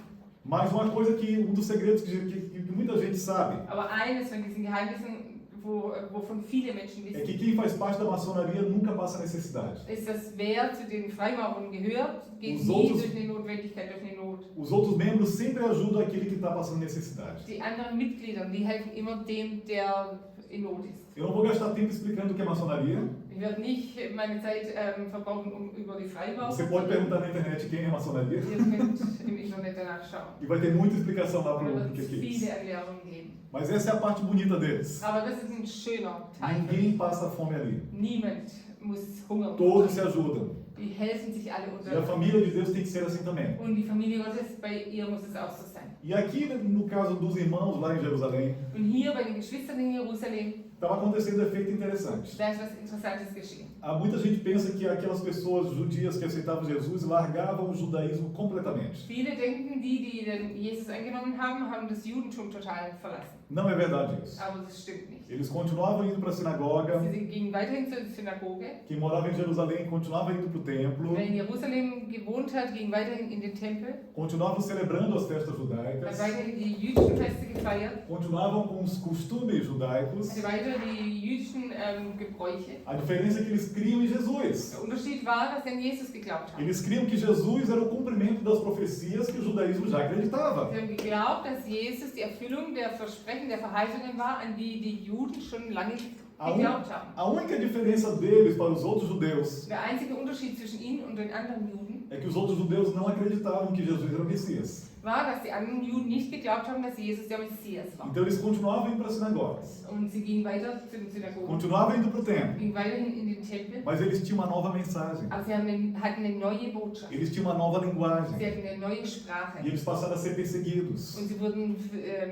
[SPEAKER 1] Mas uma coisa que, um dos segredos que muita gente sabe,
[SPEAKER 2] Aber eines von diesen Geheimnissen, wovon viele Menschen
[SPEAKER 1] é que
[SPEAKER 2] wissen,
[SPEAKER 1] quem faz parte da maçonaria nunca passa necessidade.
[SPEAKER 2] ist, dass wer zu den Freimaurern gehört, geht
[SPEAKER 1] Os
[SPEAKER 2] nie
[SPEAKER 1] outros-
[SPEAKER 2] durch eine Notwendigkeit, durch eine Not.
[SPEAKER 1] Os outros membros sempre ajudam aquele que está passando necessidade.
[SPEAKER 2] Die anderen Mitglieder, die helfen immer dem, der in Not ist.
[SPEAKER 1] Eu não vou gastar tempo explicando o que é maçonaria.
[SPEAKER 2] Ich werde nicht meine Zeit verbrauchen, um über die Freimaurer
[SPEAKER 1] Você
[SPEAKER 2] zu
[SPEAKER 1] pode
[SPEAKER 2] reden.
[SPEAKER 1] perguntar na internet quem é maçonaria
[SPEAKER 2] Ihr könnt im Internet danach schauen.
[SPEAKER 1] e vai ter muita explicação lá
[SPEAKER 2] Da
[SPEAKER 1] para o
[SPEAKER 2] wird
[SPEAKER 1] que
[SPEAKER 2] es
[SPEAKER 1] é
[SPEAKER 2] viele
[SPEAKER 1] isso.
[SPEAKER 2] Erklärungen geben.
[SPEAKER 1] Mas essa é a parte bonita deles.
[SPEAKER 2] Aber das ist ein schöner Teil.
[SPEAKER 1] Ninguém passa fome ali.
[SPEAKER 2] Niemand muss Hunger
[SPEAKER 1] Todos se
[SPEAKER 2] haben.
[SPEAKER 1] ajudam.
[SPEAKER 2] Die helfen sich alle
[SPEAKER 1] E a
[SPEAKER 2] untereinander.
[SPEAKER 1] família de Deus tem que ser assim também.
[SPEAKER 2] Und die Familie Gottes, bei ihr muss es auch so sein.
[SPEAKER 1] E aqui, no caso dos irmãos lá em Jerusalém,
[SPEAKER 2] Und hier bei den Geschwistern in Jerusalem,
[SPEAKER 1] estava acontecendo um efeito interessante.
[SPEAKER 2] da ist was Interessantes geschehen.
[SPEAKER 1] Há muita gente pensa que aquelas pessoas judias que aceitavam Jesus largavam o judaísmo completamente.
[SPEAKER 2] Viele denken, die den Jesus angenommen haben das Judentum total verlassen.
[SPEAKER 1] Não é verdade isso.
[SPEAKER 2] Aber das stimmt nicht.
[SPEAKER 1] Eles continuavam indo para a sinagoga.
[SPEAKER 2] Sie gingen weiterhin zur Synagoge.
[SPEAKER 1] Quem morava em Jerusalém continuava indo para o templo.
[SPEAKER 2] Wer in Jerusalem gewohnt hat, ging weiterhin in den Tempel,
[SPEAKER 1] Continuavam celebrando as festas
[SPEAKER 2] hat
[SPEAKER 1] judaicas.
[SPEAKER 2] weiterhin die jüdischen Feste gefeiert,
[SPEAKER 1] Continuavam com os costumes judaicos.
[SPEAKER 2] hatte weiter die jüdischen Gebräuche.
[SPEAKER 1] A diferença é que eles criam em Jesus.
[SPEAKER 2] Der Unterschied war, dass sie an Jesus geglaubt haben.
[SPEAKER 1] Eles criam que Jesus era o cumprimento das profecias que o judaísmo já acreditava.
[SPEAKER 2] Sie haben geglaubt, dass Jesus die Erfüllung der Versprechen, der Verheißungen war, an die die Juden schon lange geglaubt haben.
[SPEAKER 1] A única diferença deles para os outros judeus
[SPEAKER 2] Der einzige Unterschied zwischen ihnen und den anderen Juden
[SPEAKER 1] é que os outros judeus não acreditavam que Jesus era o Messias.
[SPEAKER 2] war, dass die anderen Juden nicht geglaubt haben, dass Jesus der Messias war.
[SPEAKER 1] Então eles continuavam indo para as sinagogas.
[SPEAKER 2] Und sie gingen weiter zu den Synagogen,
[SPEAKER 1] Continuavam indo para o templo.
[SPEAKER 2] gingen weiterhin in den Tempel,
[SPEAKER 1] Mas eles tinham uma nova mensagem.
[SPEAKER 2] aber sie hatten eine neue Botschaft.
[SPEAKER 1] Eles tinham uma nova
[SPEAKER 2] Sie
[SPEAKER 1] linguagem.
[SPEAKER 2] hatten eine neue
[SPEAKER 1] E
[SPEAKER 2] Sprache
[SPEAKER 1] eles passaram a ser perseguidos.
[SPEAKER 2] und sie wurden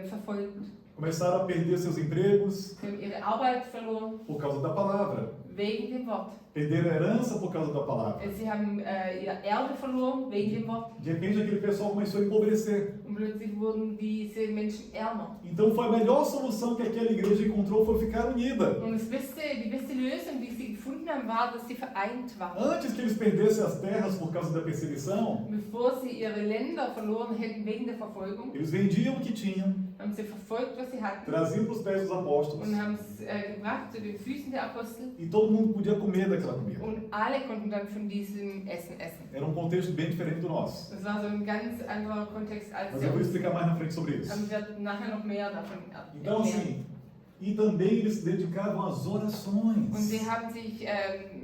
[SPEAKER 2] verfolgt.
[SPEAKER 1] Começaram a perder seus empregos
[SPEAKER 2] Sie haben ihre Arbeit verloren
[SPEAKER 1] por causa da palavra.
[SPEAKER 2] wegen dem Wort.
[SPEAKER 1] Perderam a herança por causa da palavra.
[SPEAKER 2] Sie haben ihr Erbe verloren wegen dem Wort.
[SPEAKER 1] De repente aquele pessoal começou a empobrecer.
[SPEAKER 2] Und plötzlich wurden diese Menschen ärmer.
[SPEAKER 1] Então foi a melhor solução que aquela igreja encontrou foi ficar unida.
[SPEAKER 2] Und die beste Lösung, die sie gefunden haben, war, dass sie vereint waren.
[SPEAKER 1] Antes que eles perdessem as terras por causa da perseguição,
[SPEAKER 2] Bevor sie ihre Länder verloren hätten wegen der Verfolgung,
[SPEAKER 1] eles vendiam o que tinham,
[SPEAKER 2] haben sie verfolgt, was sie hatten,
[SPEAKER 1] traziam para os pés dos apóstolos
[SPEAKER 2] und haben es gebracht zu den Füßen der Apostel.
[SPEAKER 1] e todo mundo podia comer daquela comida.
[SPEAKER 2] Und alle konnten dann von diesem Essen essen.
[SPEAKER 1] Era um contexto bem diferente do nosso.
[SPEAKER 2] Das war so ein ganz anderer Kontext als
[SPEAKER 1] Mas
[SPEAKER 2] der
[SPEAKER 1] eu vou
[SPEAKER 2] uns.
[SPEAKER 1] explicar mais na frente sobre isso.
[SPEAKER 2] Aber wir werden nachher noch mehr davon
[SPEAKER 1] Então
[SPEAKER 2] erklären.
[SPEAKER 1] assim, e também eles se dedicavam às
[SPEAKER 2] Und
[SPEAKER 1] orações.
[SPEAKER 2] sie haben sich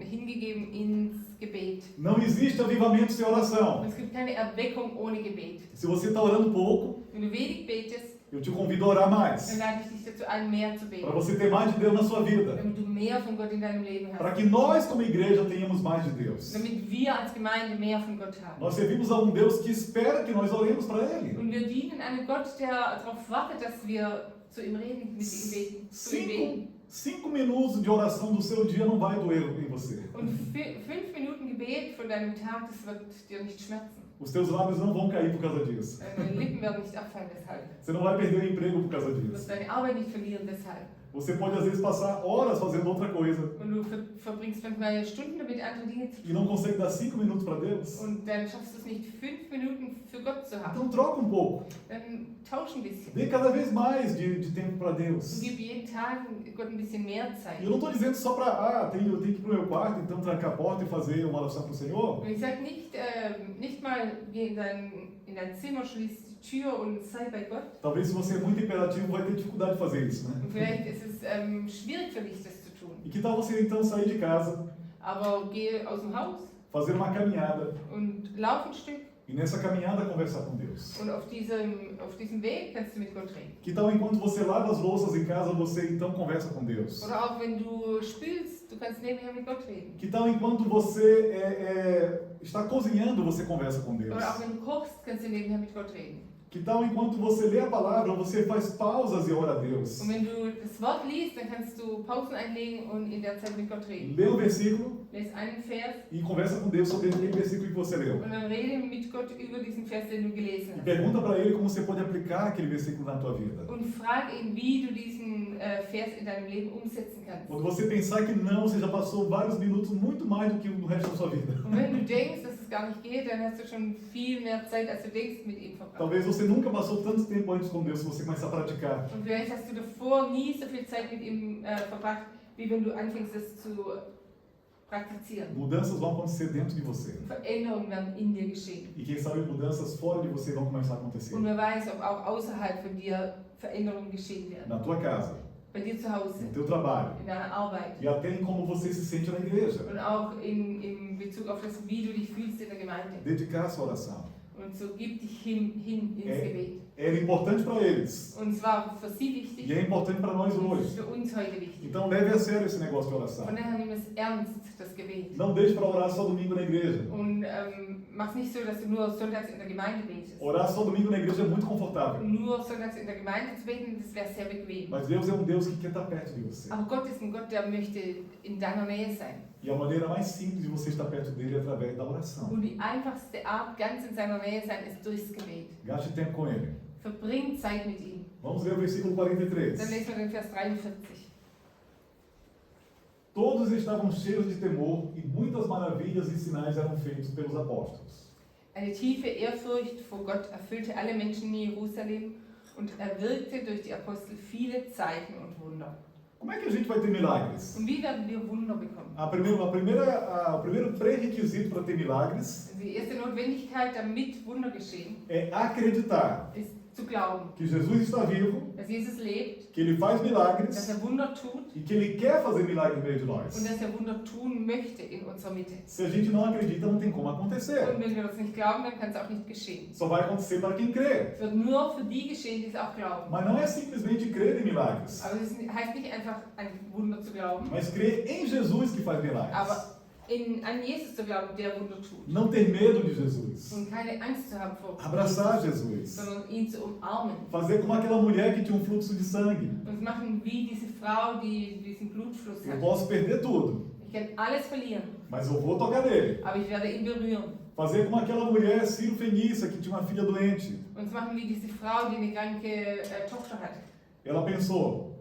[SPEAKER 2] hingegeben ins Gebet.
[SPEAKER 1] Não existe avivamento sem oração.
[SPEAKER 2] Und es gibt keine Erweckung ohne Gebet.
[SPEAKER 1] Se você está orando pouco,
[SPEAKER 2] Wenn du wenig betest,
[SPEAKER 1] eu te convido a orar
[SPEAKER 2] dann
[SPEAKER 1] mais.
[SPEAKER 2] lade ich dich dazu ein, mehr zu
[SPEAKER 1] Para
[SPEAKER 2] beten.
[SPEAKER 1] você ter mais de Deus na sua vida.
[SPEAKER 2] Damit du mehr von Gott in deinem Leben
[SPEAKER 1] Para
[SPEAKER 2] hast.
[SPEAKER 1] que nós, como igreja, tenhamos mais de Deus.
[SPEAKER 2] Damit wir als Gemeinde mehr von Gott haben.
[SPEAKER 1] Nós servimos a um Deus que espera que nós oremos para Ele.
[SPEAKER 2] Und wir dienen einem Gott, der darauf wartet, dass wir zu ihm reden, mit ihm beten. Zu ihm beten.
[SPEAKER 1] 5 minutos de oração do seu dia não vai doer em você.
[SPEAKER 2] Und 5 Minuten Gebet von deinem Tag, das wird dir nicht schmerzen.
[SPEAKER 1] Os teus lábios não vão cair por causa disso.
[SPEAKER 2] Deine Lippen werden nicht abfallen deshalb.
[SPEAKER 1] Você não vai perder o emprego por causa
[SPEAKER 2] Du
[SPEAKER 1] disso.
[SPEAKER 2] wirst deine Arbeit nicht verlieren deshalb.
[SPEAKER 1] Você pode às vezes passar horas fazendo outra coisa
[SPEAKER 2] Und du verbringst manchmal Stunden damit, andere Dinge zu
[SPEAKER 1] e não consegue dar 5 minutos para Deus.
[SPEAKER 2] Und dann schaffst du es nicht, 5 Minuten für Gott zu haben.
[SPEAKER 1] Então troca um pouco.
[SPEAKER 2] Dann tausch ein bisschen.
[SPEAKER 1] Dê cada vez mais de tempo para
[SPEAKER 2] Und
[SPEAKER 1] Deus.
[SPEAKER 2] gib jeden Tag Gott ein bisschen mehr
[SPEAKER 1] E
[SPEAKER 2] Zeit.
[SPEAKER 1] eu não estou dizendo só para, eu tenho que ir para o meu quarto, então trancar a porta e fazer uma oração para o Senhor.
[SPEAKER 2] Und ich sage nicht mal, geh in dein Zimmer, schließ die Tür und sei bei Gott.
[SPEAKER 1] Talvez se você é muito imperativo vai ter dificuldade de fazer isso, né?
[SPEAKER 2] Und vielleicht ist es schwierig für dich, das zu tun.
[SPEAKER 1] E que tal você então sair de casa,
[SPEAKER 2] Aber geh aus dem Haus
[SPEAKER 1] fazer uma caminhada
[SPEAKER 2] und lauf ein Stück.
[SPEAKER 1] e nessa caminhada conversar com Deus?
[SPEAKER 2] Und auf diesem Weg kannst du mit Gott reden.
[SPEAKER 1] Que tal enquanto você lava as louças em casa, você então conversa com Deus?
[SPEAKER 2] Oder auch wenn du spülst, du kannst nebenher mit Gott reden.
[SPEAKER 1] Que tal enquanto você está cozinhando, você conversa com Deus?
[SPEAKER 2] Oder auch wenn du kochst, kannst du nebenher mit Gott reden.
[SPEAKER 1] Que tal enquanto você lê a palavra, você faz pausas e ora a Deus?
[SPEAKER 2] Und wenn du das Wort liest, dann kannst du Pausen einlegen und in der Zeit mit Gott reden.
[SPEAKER 1] Lê o versículo
[SPEAKER 2] Lies einen Vers
[SPEAKER 1] e conversa com Deus sobre aquele versículo que você leu.
[SPEAKER 2] und dann rede mit Gott über diesen Vers, den du gelesen
[SPEAKER 1] E
[SPEAKER 2] hast.
[SPEAKER 1] pergunta para ele como você pode aplicar aquele versículo na tua vida.
[SPEAKER 2] Und frag ihn, wie du diesen Vers in deinem Leben umsetzen kannst.
[SPEAKER 1] Quando você pensar que não, você já passou vários minutos muito mais do que o resto da sua vida.
[SPEAKER 2] Und wenn du denkst, dass es gar nicht geht, dann hast du schon viel mehr Zeit, als du denkst, mit ihm verbracht.
[SPEAKER 1] Talvez você nunca passou tanto tempo antes com Deus se você começar a praticar.
[SPEAKER 2] Und vielleicht hast du davor nie so viel Zeit mit ihm verbracht, wie wenn du anfängst, es zu praktizieren.
[SPEAKER 1] Mudanças vão acontecer dentro de você.
[SPEAKER 2] Veränderungen werden in dir geschehen.
[SPEAKER 1] E quem sabe mudanças fora de você vão começar a acontecer.
[SPEAKER 2] Und wer weiß, ob auch außerhalb von dir Veränderungen geschehen werden.
[SPEAKER 1] Na tua casa,
[SPEAKER 2] Bei dir zu Hause,
[SPEAKER 1] no teu trabalho
[SPEAKER 2] in deiner Arbeit
[SPEAKER 1] e até em como você se sente na igreja.
[SPEAKER 2] und auch in Bezug auf das, wie du dich fühlst in der Gemeinde.
[SPEAKER 1] Dedicar a sua oração.
[SPEAKER 2] Und so gib dich hin ins Gebet.
[SPEAKER 1] Era importante para eles
[SPEAKER 2] Und es war für sie wichtig
[SPEAKER 1] e é importante para nós
[SPEAKER 2] und es ist
[SPEAKER 1] hoje.
[SPEAKER 2] für uns heute wichtig.
[SPEAKER 1] Então leve a sério esse negócio de oração.
[SPEAKER 2] Von daher nimm es ernst, das Gebet.
[SPEAKER 1] Não deixe para orar só domingo na igreja.
[SPEAKER 2] Und mach nicht so, dass du nur sonntags in der Gemeinde betest.
[SPEAKER 1] Orar só domingo na igreja é muito confortável.
[SPEAKER 2] Nur sonntags in der Gemeinde zu beten, das wäre sehr bequem.
[SPEAKER 1] Mas Deus é um Deus que quer estar perto de você.
[SPEAKER 2] Aber Gott ist ein Gott, der möchte in deiner Nähe sein.
[SPEAKER 1] E a maneira mais simples de você estar perto dele é através da oração.
[SPEAKER 2] Und die einfachste Art, ganz in seiner Nähe sein, ist durchs Gebet.
[SPEAKER 1] Gaste tempo com ele.
[SPEAKER 2] Verbring Zeit mit ihm.
[SPEAKER 1] Vamos ler o versículo
[SPEAKER 2] Dann
[SPEAKER 1] 43.
[SPEAKER 2] lesen wir den Vers 43.
[SPEAKER 1] Todos estavam cheios de temor e muitas maravilhas e sinais eram feitos pelos apóstolos.
[SPEAKER 2] Eine tiefe Ehrfurcht vor Gott erfüllte alle Menschen in Jerusalem und er wirkte durch die Apostel viele Zeichen und Wunder.
[SPEAKER 1] Como é que a gente vai ter milagres?
[SPEAKER 2] Und wie werden wir Wunder bekommen?
[SPEAKER 1] O primeiro pré-requisito para ter milagres
[SPEAKER 2] Die erste Notwendigkeit, damit Wunder geschehen,
[SPEAKER 1] é acreditar
[SPEAKER 2] ist zu glauben,
[SPEAKER 1] que Jesus está vivo,
[SPEAKER 2] dass Jesus lebt,
[SPEAKER 1] que ele faz
[SPEAKER 2] dass
[SPEAKER 1] milagres
[SPEAKER 2] er Wunder tut
[SPEAKER 1] e que ele quer fazer milagres no meio de
[SPEAKER 2] und
[SPEAKER 1] nós.
[SPEAKER 2] dass er Wunder tun möchte in unserer Mitte.
[SPEAKER 1] Se a gente não acredita, não tem como acontecer.
[SPEAKER 2] Und wenn wir das nicht glauben, dann kann es auch nicht geschehen.
[SPEAKER 1] Só vai acontecer para quem crê.
[SPEAKER 2] Es wird nur für die geschehen, die es auch glauben.
[SPEAKER 1] Mas não é simplesmente crer em milagres,
[SPEAKER 2] Aber es heißt nicht einfach, ein Wunder zu glauben,
[SPEAKER 1] mas crer em Jesus que faz milagres.
[SPEAKER 2] aber an Jesus zu glauben, der Wunder tut.
[SPEAKER 1] Não ter medo de Jesus.
[SPEAKER 2] Und keine Angst zu haben vor
[SPEAKER 1] Abraçar Jesus.
[SPEAKER 2] sondern ihn zu umarmen.
[SPEAKER 1] Fazer como aquela mulher que tinha um fluxo de sangue.
[SPEAKER 2] Und machen wie diese Frau, die diesen Blutfluss
[SPEAKER 1] Eu
[SPEAKER 2] hat.
[SPEAKER 1] posso perder tudo,
[SPEAKER 2] Ich kann alles verlieren,
[SPEAKER 1] mas eu vou tocar nele.
[SPEAKER 2] aber ich werde ihn berühren.
[SPEAKER 1] Fazer como aquela mulher Ciro-Fenícia que tinha uma filha doente.
[SPEAKER 2] Und machen wie diese Frau, die eine kranke Tochter hat.
[SPEAKER 1] Ela pensou,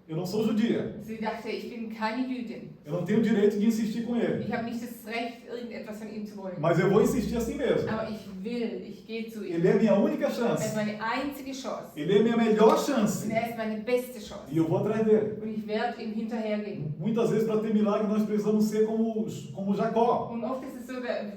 [SPEAKER 1] eu não sou judia,
[SPEAKER 2] Sie dachte, ich bin keine Jüdin.
[SPEAKER 1] eu não tenho o direito de insistir com ele,
[SPEAKER 2] Ich habe nicht das Recht, irgendetwas von ihm zu wollen.
[SPEAKER 1] mas eu vou insistir assim mesmo.
[SPEAKER 2] Aber ich gehe zu ihm.
[SPEAKER 1] Ele é a minha única
[SPEAKER 2] Er ist
[SPEAKER 1] chance,
[SPEAKER 2] meine einzige Chance.
[SPEAKER 1] ele é a minha melhor
[SPEAKER 2] Und
[SPEAKER 1] chance
[SPEAKER 2] er ist meine beste Chance.
[SPEAKER 1] e eu vou atrás dele.
[SPEAKER 2] Und ich werde ihm hinterhergehen.
[SPEAKER 1] Muitas vezes para ter milagre nós precisamos ser como Jacó.
[SPEAKER 2] Und oft ist es so,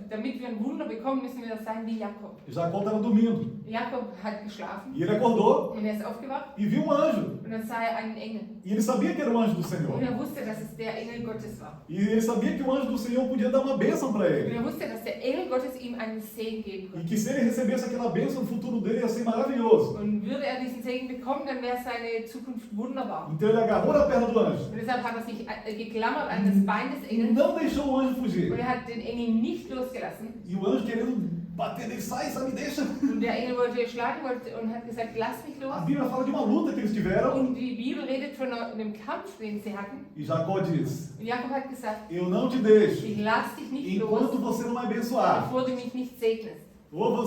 [SPEAKER 2] damit wir ein Wunder bekommen, müssen wir sein wie Jakob.
[SPEAKER 1] Jacó estava dormindo
[SPEAKER 2] Jakob hat geschlafen
[SPEAKER 1] e ele acordou
[SPEAKER 2] und er ist aufgewacht
[SPEAKER 1] e viu um anjo.
[SPEAKER 2] und dann sah er einen Engel.
[SPEAKER 1] E ele sabia que era o anjo do
[SPEAKER 2] Und
[SPEAKER 1] Senhor.
[SPEAKER 2] er wusste, dass es der Engel Gottes war.
[SPEAKER 1] E ele sabia que o anjo do Senhor podia dar uma bênção para
[SPEAKER 2] Und
[SPEAKER 1] ele.
[SPEAKER 2] er wusste, dass der Engel Gottes ihm einen Segen geben
[SPEAKER 1] E
[SPEAKER 2] konnte.
[SPEAKER 1] que se ele recebesse aquela bênção, o futuro dele ia ser maravilhoso.
[SPEAKER 2] Und würde er diesen Segen bekommen, dann wäre seine Zukunft wunderbar.
[SPEAKER 1] Então ele agarrou na perna do anjo
[SPEAKER 2] Und deshalb hat er sich geklammert an das Bein des
[SPEAKER 1] e
[SPEAKER 2] Engels
[SPEAKER 1] não deixou o anjo
[SPEAKER 2] und
[SPEAKER 1] fugir.
[SPEAKER 2] er hat den Engel nicht losgelassen.
[SPEAKER 1] E o anjo querendo bater nele, sai, me deixa.
[SPEAKER 2] Und der Engel wollte schlagen und hat gesagt, lass mich
[SPEAKER 1] A
[SPEAKER 2] los.
[SPEAKER 1] Bíblia fala de uma luta que eles tiveram.
[SPEAKER 2] Und die Bibel redet von einem Kampf, den sie hatten.
[SPEAKER 1] E Jacó diz,
[SPEAKER 2] Und Jakob hat gesagt,
[SPEAKER 1] eu não te deixo
[SPEAKER 2] ich lass dich nicht
[SPEAKER 1] enquanto
[SPEAKER 2] los,
[SPEAKER 1] você não me abençoar.
[SPEAKER 2] bevor du mich nicht segnest.
[SPEAKER 1] Ou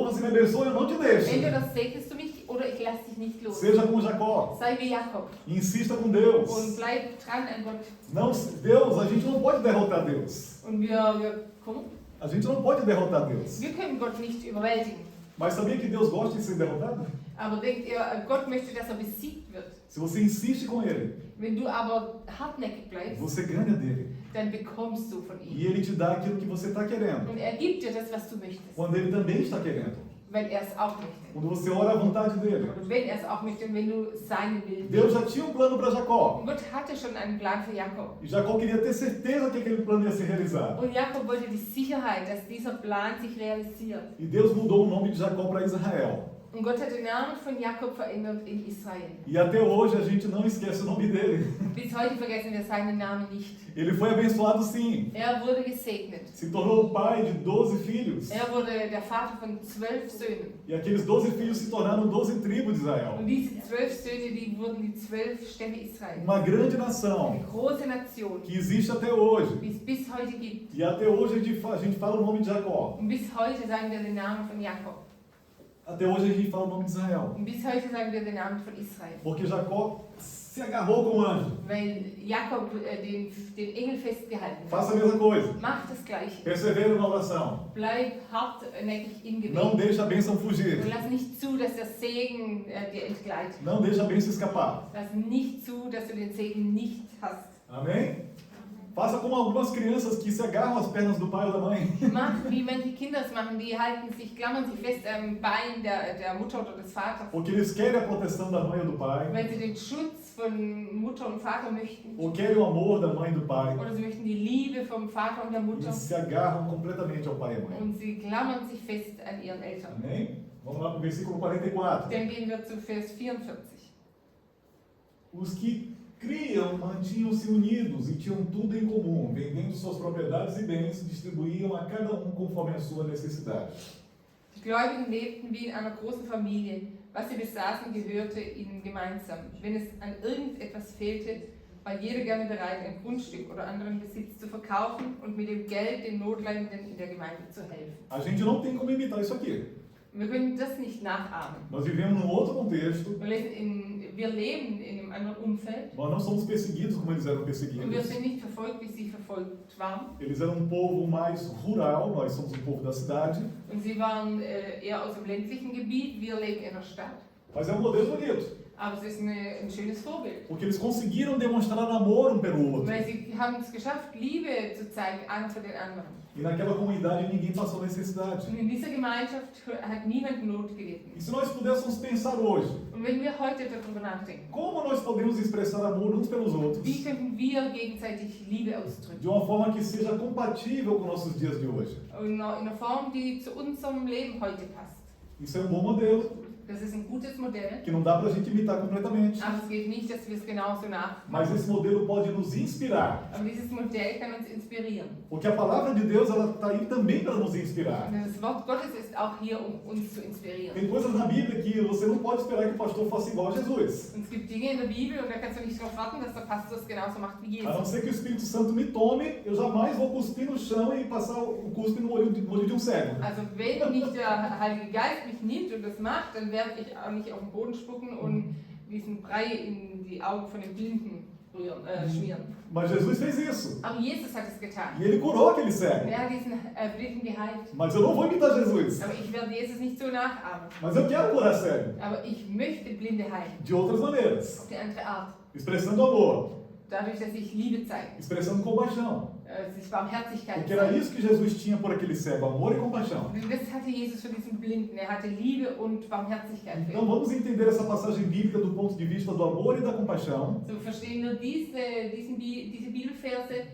[SPEAKER 1] você me abençoa, eu não te deixo.
[SPEAKER 2] Entweder segnest du mich oder ich lass dich nicht los.
[SPEAKER 1] Seja como Jacó.
[SPEAKER 2] Sei wie Jakob
[SPEAKER 1] Insista com
[SPEAKER 2] und
[SPEAKER 1] Deus.
[SPEAKER 2] bleib dran an Gott.
[SPEAKER 1] Não, Deus, a gente não pode derrotar Deus.
[SPEAKER 2] Und wir
[SPEAKER 1] A gente não pode derrotar Deus.
[SPEAKER 2] können Gott nicht überwältigen.
[SPEAKER 1] Mas sabia que Deus gosta de ser derrotado?
[SPEAKER 2] Aber denkt ihr, Gott möchte, dass er besiegt wird.
[SPEAKER 1] Se você insiste com Ele,
[SPEAKER 2] Wenn du aber hartnäckig bleibst,
[SPEAKER 1] você ganha dele.
[SPEAKER 2] dann bekommst du von
[SPEAKER 1] E
[SPEAKER 2] ihm.
[SPEAKER 1] Ele te dá aquilo que você está querendo.
[SPEAKER 2] Und er gibt dir das, was du möchtest,
[SPEAKER 1] Quando Ele também está querendo.
[SPEAKER 2] weil er es auch möchte.
[SPEAKER 1] Quando você ora a vontade dele.
[SPEAKER 2] Und wenn er es auch möchte und wenn du seinen Willen
[SPEAKER 1] Deus
[SPEAKER 2] willst.
[SPEAKER 1] já tinha um plano para Jacó.
[SPEAKER 2] Und Gott hatte schon einen Plan für Jakob.
[SPEAKER 1] E Jacó queria ter certeza que aquele plano ia se realizar.
[SPEAKER 2] Und Jakob wollte die Sicherheit, dass dieser Plan sich realisiert.
[SPEAKER 1] E Deus mudou o nome de Jacó para Israel.
[SPEAKER 2] Und Gott hat den Namen von Jakob verändert in Israel.
[SPEAKER 1] E até hoje a gente não esquece o nome dele.
[SPEAKER 2] Bis heute vergessen wir seinen Namen nicht.
[SPEAKER 1] Ele foi abençoado sim.
[SPEAKER 2] Er wurde gesegnet.
[SPEAKER 1] Se tornou o pai de 12 filhos.
[SPEAKER 2] Er wurde der Vater von 12 Söhnen.
[SPEAKER 1] E aqueles 12 filhos se tornaram 12 tribos de Israel.
[SPEAKER 2] Und diese 12 Söhne, die wurden die 12 Stämme Israels.
[SPEAKER 1] Uma grande
[SPEAKER 2] Eine
[SPEAKER 1] nação
[SPEAKER 2] große Nation,
[SPEAKER 1] que existe até hoje.
[SPEAKER 2] die es bis heute gibt.
[SPEAKER 1] E até hoje a gente fala o nome de Jacó.
[SPEAKER 2] Und bis heute sagen wir den Namen von Jakob.
[SPEAKER 1] Até hoje a gente fala o nome de Israel.
[SPEAKER 2] Und bis heute sagen wir den Namen von Israel.
[SPEAKER 1] Porque Jacó se agarrou com o anjo.
[SPEAKER 2] Weil Jakob den Engel festgehalten hat.
[SPEAKER 1] Faça a mesma coisa.
[SPEAKER 2] Mach das Gleiche.
[SPEAKER 1] Persevere na oração.
[SPEAKER 2] Bleib hartnäckig im
[SPEAKER 1] Não
[SPEAKER 2] Gebet.
[SPEAKER 1] deixe a bênção fugir.
[SPEAKER 2] Und lass nicht zu, dass der Segen dir entgleitet.
[SPEAKER 1] Não deixe a bênção escapar.
[SPEAKER 2] Lass nicht zu, dass du den Segen nicht hast.
[SPEAKER 1] Amém? Faça como algumas crianças que se agarram às pernas do pai ou da mãe.
[SPEAKER 2] Mach, wie manche Kinder es machen, die klammern sich fest am Bein der Mutter oder des Vaters.
[SPEAKER 1] Porque eles querem a proteção da mãe ou do pai.
[SPEAKER 2] Weil sie den Schutz von Mutter und Vater möchten.
[SPEAKER 1] Ou querem o amor da mãe e do pai.
[SPEAKER 2] Oder sie möchten die Liebe vom Vater und der Mutter.
[SPEAKER 1] E se agarram completamente ao pai e à mãe.
[SPEAKER 2] Und sie klammern sich fest an ihren Eltern.
[SPEAKER 1] Amém? Vamos lá para o versículo 44.
[SPEAKER 2] Dann gehen wir zu Vers 44.
[SPEAKER 1] Os que criam mantinham-se unidos e tinham tudo em comum, vendendo suas propriedades e bens, distribuíam a cada conforme a sua necessidade.
[SPEAKER 2] Die Gläubigen lebten wie in einer großen Familie. Was sie besaßen, gehörte ihnen gemeinsam. Wenn es an irgendetwas fehlte, war jeder gerne bereit, ein Grundstück oder anderen Besitz zu verkaufen und mit dem Geld den Notleidenden in der Gemeinde zu helfen.
[SPEAKER 1] A gente não tem como imitar isso aqui.
[SPEAKER 2] Wir können das nicht nachahmen.
[SPEAKER 1] Nós vivemos num outro contexto.
[SPEAKER 2] Wir leben in einem anderen Umfeld
[SPEAKER 1] Nós não somos perseguidos como eles eram
[SPEAKER 2] und wir
[SPEAKER 1] perseguidos.
[SPEAKER 2] sind nicht verfolgt, wie sie verfolgt waren.
[SPEAKER 1] Eles eram um povo mais rural, nós somos um povo da cidade.
[SPEAKER 2] Und sie waren eher aus dem ländlichen Gebiet, wir leben in der Stadt.
[SPEAKER 1] Mas é um modelo bonito,
[SPEAKER 2] Aber es ist ein schönes Vorbild.
[SPEAKER 1] porque eles conseguiram demonstrar amor um pelo outro.
[SPEAKER 2] Weil sie haben es geschafft, Liebe zu zeigen, einer für den anderen.
[SPEAKER 1] E naquela comunidade ninguém passou necessidade.
[SPEAKER 2] Und in dieser Gemeinschaft hat niemand Not gelitten.
[SPEAKER 1] E se nós pudéssemos pensar hoje,
[SPEAKER 2] Und wenn wir heute darüber nachdenken,
[SPEAKER 1] como nós podemos expressar amor uns pelos outros,
[SPEAKER 2] wie könnten wir gegenseitig Liebe ausdrücken?
[SPEAKER 1] de uma forma que seja compatível com nossos dias de hoje?
[SPEAKER 2] Und in einer Form, die zu unserem Leben heute passt.
[SPEAKER 1] Isso é um bom modelo.
[SPEAKER 2] Das ist ein gutes Modell.
[SPEAKER 1] que não dá pra gente imitar completamente.
[SPEAKER 2] Aber es geht nicht, dass wir es genauso nachmachen.
[SPEAKER 1] Mas esse modelo pode nos inspirar.
[SPEAKER 2] Aber dieses Modell kann uns inspirieren.
[SPEAKER 1] Porque a palavra de Deus, ela está aí também para nos inspirar.
[SPEAKER 2] Und das Wort Gottes ist auch hier, um uns zu inspirieren.
[SPEAKER 1] Tem coisas na Bíblia que você não pode esperar que o pastor faça igual a Jesus.
[SPEAKER 2] Und es gibt Dinge in der Bibel und da kannst du nicht darauf warten, dass der Pastor es genauso macht wie
[SPEAKER 1] A não
[SPEAKER 2] Jesus.
[SPEAKER 1] ser que o Espírito Santo me tome, eu jamais vou cuspir no chão e passar o cuspe no olho de um cego.
[SPEAKER 2] Also wenn nicht der Heilige Geist mich nimmt und das macht, dann werde ich auch nicht auf den Boden spucken und diesen Brei in die Augen von den Blinden schmieren.
[SPEAKER 1] Mas Jesus fez isso.
[SPEAKER 2] Aber Jesus hat es getan.
[SPEAKER 1] E ele curou aquele
[SPEAKER 2] Und
[SPEAKER 1] cego.
[SPEAKER 2] er hat diesen Blinden geheilt.
[SPEAKER 1] Mas eu não vou imitar Jesus.
[SPEAKER 2] Aber ich werde Jesus nicht so nachahmen.
[SPEAKER 1] Mas eu quero curar cego.
[SPEAKER 2] Aber ich möchte Blinde heilen.
[SPEAKER 1] De outras maneiras.
[SPEAKER 2] Auf die andere Art.
[SPEAKER 1] Expressando amor.
[SPEAKER 2] Dadurch, dass ich Liebe zeige.
[SPEAKER 1] Expressando compaixão.
[SPEAKER 2] Dass ich Barmherzigkeit
[SPEAKER 1] Porque era
[SPEAKER 2] zeige.
[SPEAKER 1] isso que Jesus tinha por aquele cego. Amor e compaixão.
[SPEAKER 2] Und das hatte Jesus für diesen Blinden. Er hatte Liebe und Barmherzigkeit für
[SPEAKER 1] Então
[SPEAKER 2] ihn.
[SPEAKER 1] vamos entender essa passagem bíblica do ponto de vista do amor e da compaixão.
[SPEAKER 2] So verstehen wir diese Bibelverse